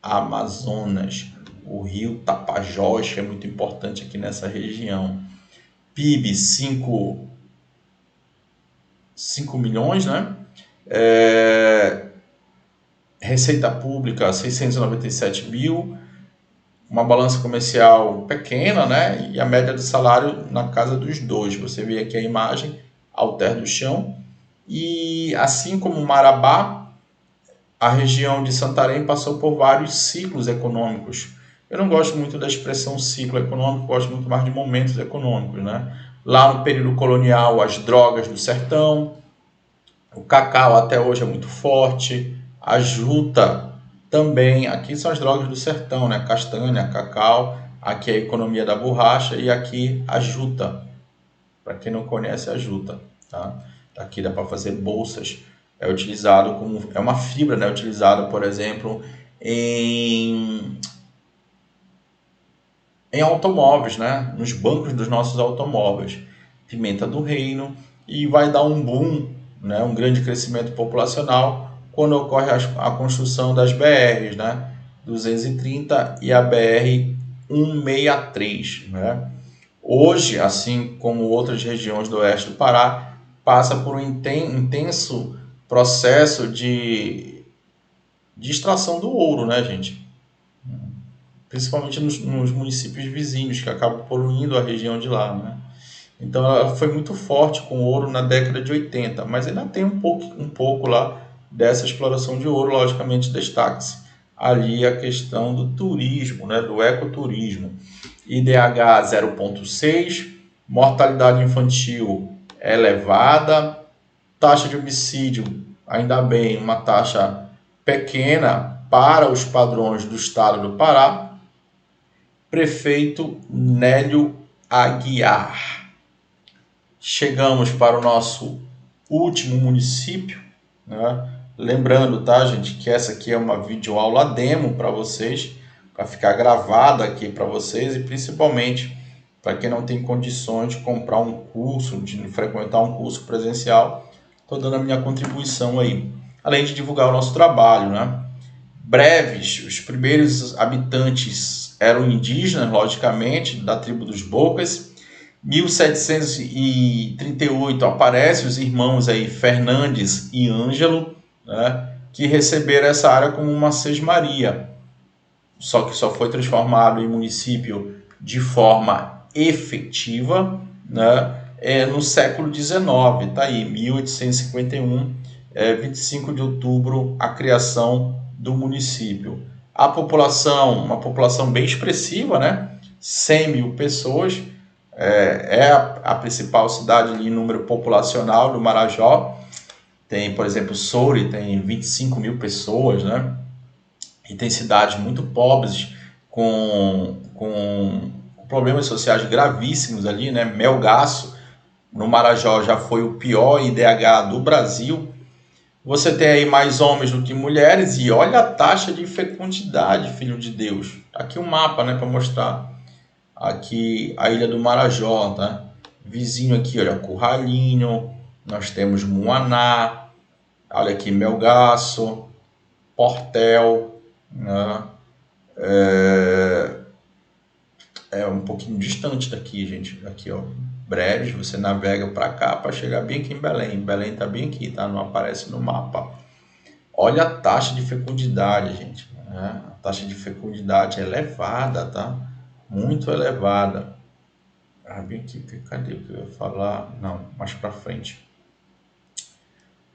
Amazonas, o rio Tapajós, que é muito importante aqui nessa região. PIB 5 milhões, né? Receita pública 697 mil, uma balança comercial pequena, né? E a média de salário na casa dos 2. Você vê aqui a imagem, Alter do Chão. E assim como Marabá, a região de Santarém passou por vários ciclos econômicos. Eu não gosto muito da expressão ciclo econômico, gosto muito mais de momentos econômicos, né? Lá no período colonial, as drogas do sertão, o cacau até hoje é muito forte, a juta também, aqui são as drogas do sertão, né? Castanha, cacau, aqui é a economia da borracha e aqui a juta. Para quem não conhece a juta, tá? Aqui dá para fazer bolsas. É utilizado como uma fibra, né? Utilizada, por exemplo, em automóveis, né? Nos bancos dos nossos automóveis. Pimenta do reino, e vai dar um boom, né? Um grande crescimento populacional quando ocorre a construção das BRs, né? 230 e a BR 163, né? Hoje, assim como outras regiões do oeste do Pará, passa por um intenso processo de extração do ouro, né, gente? Principalmente nos municípios vizinhos, que acabam poluindo a região de lá, né? Então, ela foi muito forte com o ouro na década de 80, mas ainda tem um pouco lá dessa exploração de ouro. Logicamente, destaque-se ali a questão do turismo, né, do ecoturismo. IDH 0,6, mortalidade infantil elevada, taxa de homicídio, ainda bem, uma taxa pequena para os padrões do estado do Pará. Prefeito Nélio Aguiar. Chegamos para o nosso último município, né? Lembrando, tá, gente, que essa aqui é uma videoaula demo para vocês, para ficar gravada aqui para vocês, e principalmente para quem não tem condições de comprar um curso, de frequentar um curso presencial, estou dando a minha contribuição aí, além de divulgar o nosso trabalho, né? Breves, os primeiros habitantes eram indígenas, logicamente, da tribo dos Bocas. 1738 aparecem os irmãos aí Fernandes e Ângelo, né, que receberam essa área como uma sesmaria. só que só foi transformado em município de forma efetiva, né, no século XIX, está aí, 1851, 25 de outubro, a criação do município. A população, uma população bem expressiva, né, 100 mil pessoas, é a principal cidade em número populacional do Marajó. Tem, por exemplo, Soure, tem 25 mil pessoas, né? E tem cidades muito pobres com problemas sociais gravíssimos ali, né? Melgaço, no Marajó, já foi o pior IDH do Brasil. Você tem aí mais homens do que mulheres e olha a taxa de fecundidade, filho de Deus. Aqui um mapa, né, para mostrar. Aqui a ilha do Marajó, tá? Vizinho aqui, olha, Curralinho, nós temos Muaná, olha aqui Melgaço, Portel, né? É um pouquinho distante daqui, gente. Aqui, ó, Breves, você navega para cá para chegar bem aqui em Belém. Belém tá bem aqui, tá? Não aparece no mapa. Olha a taxa de fecundidade, gente, né? A taxa de fecundidade é elevada, tá? Muito elevada. Bem aqui, cadê o que eu ia falar? Não, mais para frente.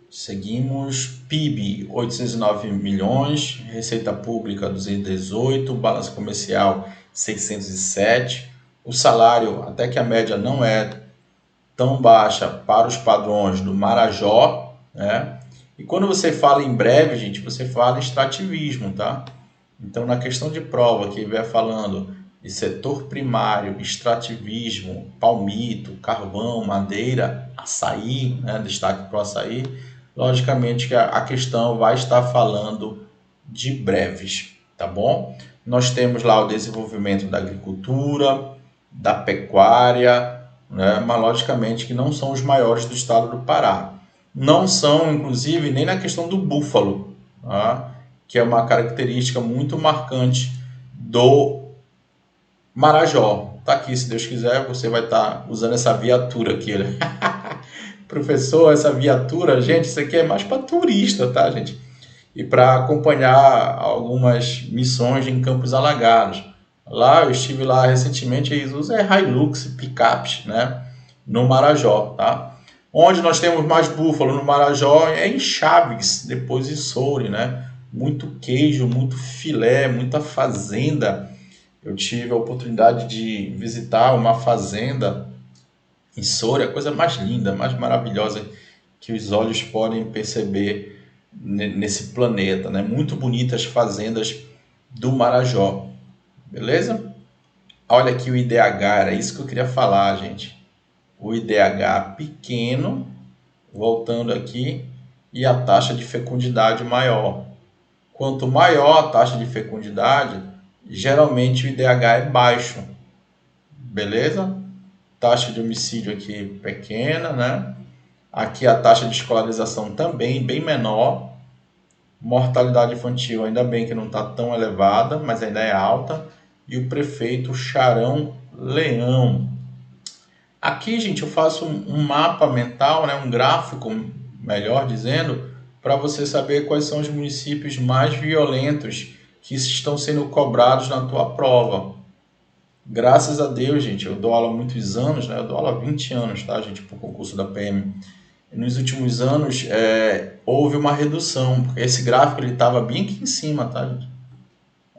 Seguimos, PIB 809 milhões, receita pública 218, balança comercial 607. O salário, até que a média não é tão baixa para os padrões do Marajó, né? E quando você fala em breve, gente, você fala em extrativismo, tá? Então, na questão de prova que vai falando de setor primário, extrativismo, palmito, carvão, madeira, açaí, né? Destaque para o açaí. Logicamente que a questão vai estar falando de breves, tá bom? Nós temos lá o desenvolvimento da agricultura, da pecuária, né? Mas logicamente que não são os maiores do estado do Pará. Não são, inclusive, nem na questão do búfalo, tá? Que é uma característica muito marcante do Marajó. Tá aqui, se Deus quiser, você vai estar usando essa viatura aqui, né? Professor, essa viatura, gente, isso aqui é mais para turista, tá, gente? E para acompanhar algumas missões em Campos Alagados. Lá, eu estive lá recentemente, eles usam Hilux, picapes, né? No Marajó, tá? Onde nós temos mais búfalo no Marajó é em Chaves, depois em Soure, né? Muito queijo, muito filé, muita fazenda. Eu tive a oportunidade de visitar uma fazenda em Soure, a coisa mais linda, mais maravilhosa que os olhos podem perceber nesse planeta, né? Muito bonitas fazendas do Marajó, beleza? Olha aqui o IDH, era isso que eu queria falar, gente. O IDH pequeno, voltando aqui, e a taxa de fecundidade maior. Quanto maior a taxa de fecundidade, geralmente o IDH é baixo, beleza? Taxa de homicídio aqui pequena, né? Aqui a taxa de escolarização também bem menor. Mortalidade infantil ainda bem que não está tão elevada, mas ainda é alta. E o prefeito Charão Leão. Aqui, gente, eu faço um mapa mental, né? Um gráfico, melhor dizendo, para você saber quais são os municípios mais violentos que estão sendo cobrados na tua prova. Graças a Deus, gente, eu dou aula há muitos anos, né? Eu dou aula há 20 anos, tá, gente, para o concurso da PM. E nos últimos anos, houve uma redução, porque esse gráfico ele estava bem aqui em cima, tá, gente?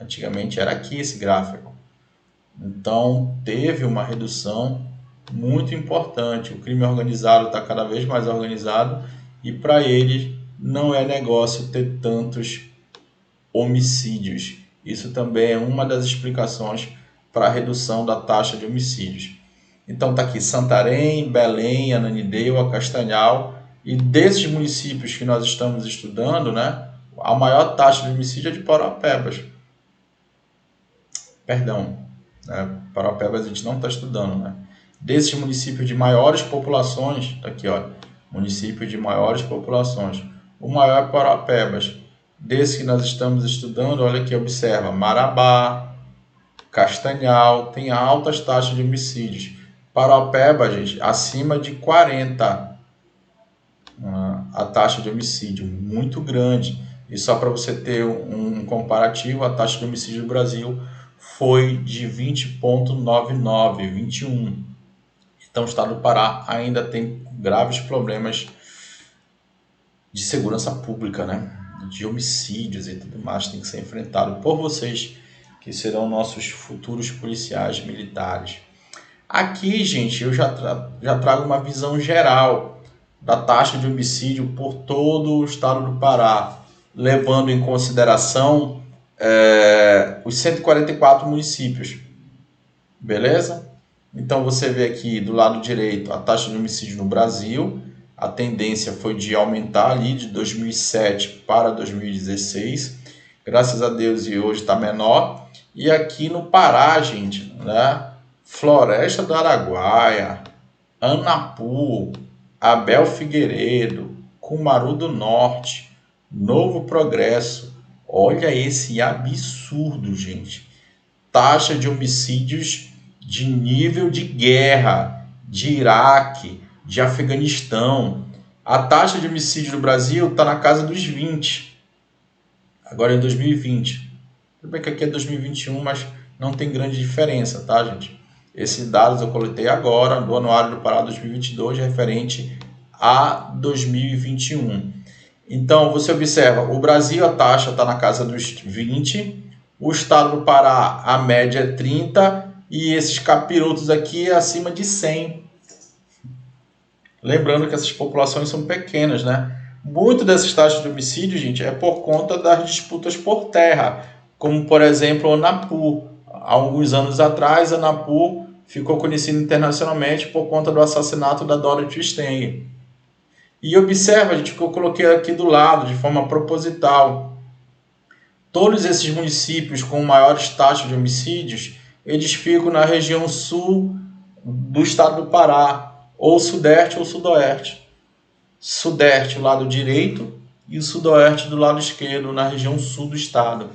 Antigamente era aqui esse gráfico. Então, teve uma redução muito importante. O crime organizado está cada vez mais organizado e para eles não é negócio ter tantos homicídios. Isso também é uma das explicações para a redução da taxa de homicídios. Então está aqui Santarém, Belém, Ananindeua, Castanhal, e desses municípios que nós estamos estudando, né, a maior taxa de homicídio é de Parauapebas. Perdão, né, Parauapebas a gente não está estudando, né? Desses municípios de maiores populações, tá aqui, ó, município de maiores populações, o maior é Parauapebas. Desse que nós estamos estudando, olha aqui, observa, Marabá, Castanhal, tem altas taxas de homicídios. Parauapebas, gente, acima de 40, a taxa de homicídio, muito grande. E só para você ter um comparativo, a taxa de homicídio no Brasil foi de 20,99, 21. Então o estado do Pará ainda tem graves problemas de segurança pública, né? De homicídios e tudo mais, tem que ser enfrentado por vocês, que serão nossos futuros policiais militares. Aqui, gente, eu já trago uma visão geral da taxa de homicídio por todo o estado do Pará, levando em consideração os 144 municípios. Beleza? Então você vê aqui do lado direito a taxa de homicídio no Brasil. A tendência foi de aumentar ali de 2007 para 2016. Graças a Deus, e hoje está menor. E aqui no Pará, gente, né? Floresta do Araguaia, Anapu, Abel Figueiredo, Cumaru do Norte, Novo Progresso. Olha esse absurdo, gente. Taxa de homicídios de nível de guerra, de Iraque, de Afeganistão. A taxa de homicídio no Brasil está na casa dos 20. Agora em 2020. Tudo bem que aqui é 2021, mas não tem grande diferença, tá, gente? Esses dados eu coletei agora, do Anuário do Pará 2022, referente a 2021. Então, você observa, o Brasil, a taxa está na casa dos 20, o estado do Pará, a média é 30, e esses capirotos aqui é acima de 100. Lembrando que essas populações são pequenas, né? Muito dessas taxas de homicídio, gente, é por conta das disputas por terra, como, por exemplo, o Anapu. Há alguns anos atrás, a Anapu ficou conhecida internacionalmente por conta do assassinato da Dorothy Stang. E observa, gente, que eu coloquei aqui do lado, de forma proposital. Todos esses municípios com maiores taxas de homicídios, eles ficam na região sul do estado do Pará, ou sudeste ou sudoeste. Sudeste, do lado direito, e o sudoeste do lado esquerdo, na região sul do estado.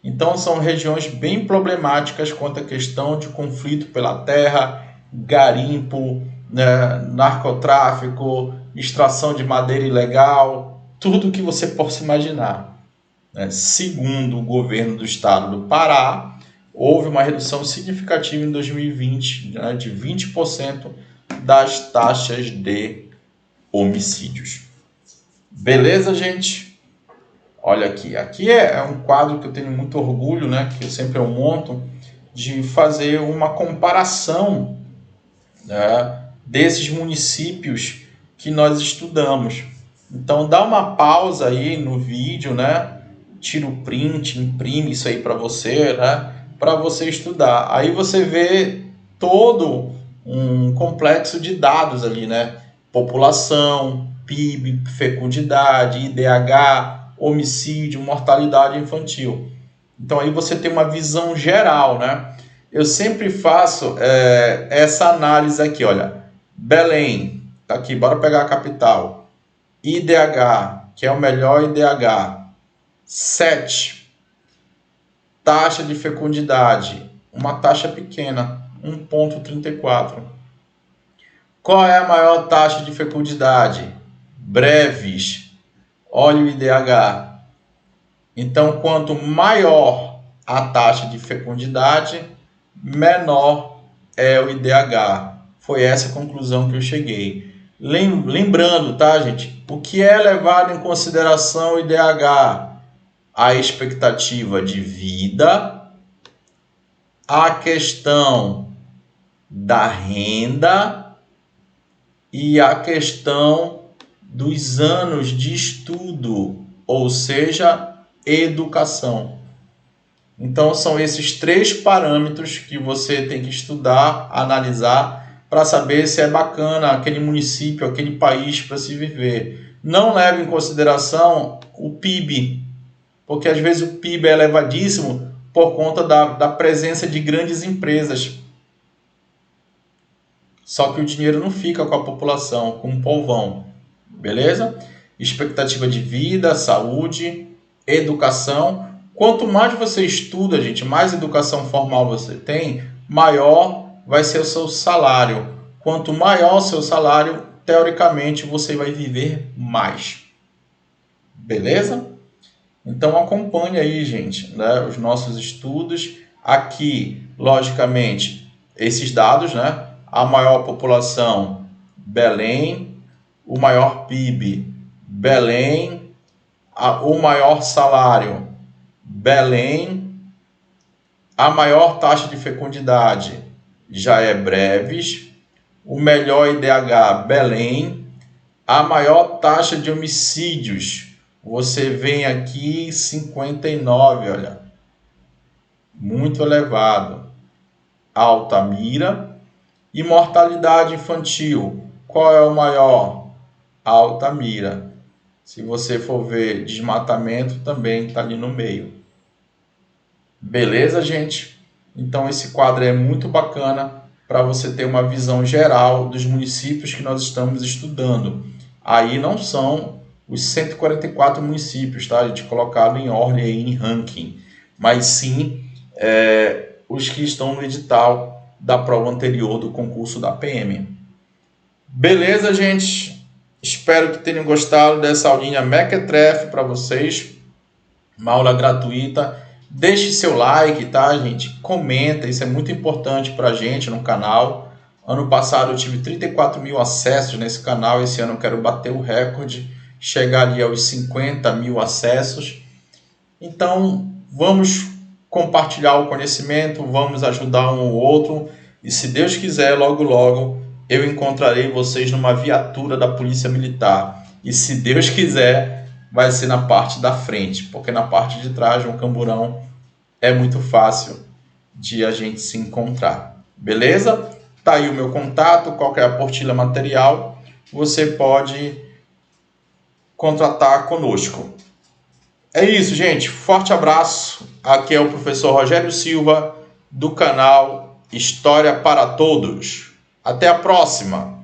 Então, são regiões bem problemáticas quanto à questão de conflito pela terra, garimpo, né, narcotráfico, extração de madeira ilegal, tudo que você possa imaginar. Segundo o governo do estado do Pará, houve uma redução significativa em 2020, né, de 20% das taxas de homicídios. Beleza, gente? Olha aqui. Aqui é um quadro que eu tenho muito orgulho, né, que eu sempre monto, de fazer uma comparação, né, desses municípios que nós estudamos. Então, dá uma pausa aí no vídeo, né? Tira o print, imprime isso aí para você, né? Para você estudar. Aí você vê todo um complexo de dados ali, né? População, PIB, fecundidade, IDH, homicídio, mortalidade infantil. Então aí você tem uma visão geral, né? Eu sempre faço essa análise aqui, olha. Belém, tá aqui, bora pegar a capital. IDH, que é o melhor IDH. 7. Taxa de fecundidade, uma taxa pequena, 1,34. Qual é a maior taxa de fecundidade? Breves, olha o IDH. Então, quanto maior a taxa de fecundidade, menor é o IDH. Foi essa a conclusão que eu cheguei. Lembrando, tá, gente? O que é levado em consideração o IDH? A expectativa de vida, a questão da renda e a questão dos anos de estudo, ou seja, educação. Então, são esses 3 parâmetros que você tem que estudar, analisar, para saber se é bacana aquele município, aquele país para se viver. Não leve em consideração o PIB, porque às vezes o PIB é elevadíssimo por conta da presença de grandes empresas. Só que o dinheiro não fica com a população, com o povão. Beleza? Expectativa de vida, saúde, educação. Quanto mais você estuda, gente, mais educação formal você tem, maior vai ser o seu salário. Quanto maior o seu salário, teoricamente você vai viver mais. Beleza? Então acompanhe aí, gente, né, os nossos estudos. Aqui, logicamente, esses dados, né? A maior população, Belém. O maior PIB, Belém. O maior salário, Belém. A maior taxa de fecundidade já é Breves. O melhor IDH, Belém. A maior taxa de homicídios, você vem aqui 59, olha, muito elevado. Altamira. E mortalidade infantil, qual é o maior? Altamira. Se você for ver desmatamento, também está ali no meio. Beleza, gente? Então esse quadro é muito bacana para você ter uma visão geral dos municípios que nós estamos estudando. Aí não são os 144 municípios, tá? A gente colocado em ordem aí, em ranking, mas sim os que estão no edital da prova anterior do concurso da PM. Beleza, gente? Espero que tenham gostado dessa aulinha mequetrefe para vocês. Uma aula gratuita. Deixe seu like, tá, gente? Comenta, isso é muito importante para a gente no canal. Ano passado eu tive 34 mil acessos nesse canal. Esse ano eu quero bater o recorde, chegar ali aos 50 mil acessos. Então, vamos compartilhar o conhecimento, vamos ajudar um ou outro. E se Deus quiser, logo, logo, eu encontrarei vocês numa viatura da Polícia Militar. E se Deus quiser, vai ser na parte da frente, porque na parte de trás, um camburão, é muito fácil de a gente se encontrar. Beleza? Tá aí o meu contato, qualquer apostila material, você pode contratar conosco. É isso, gente. Forte abraço. Aqui é o professor Rogério Silva, do canal História para Todos. Até a próxima!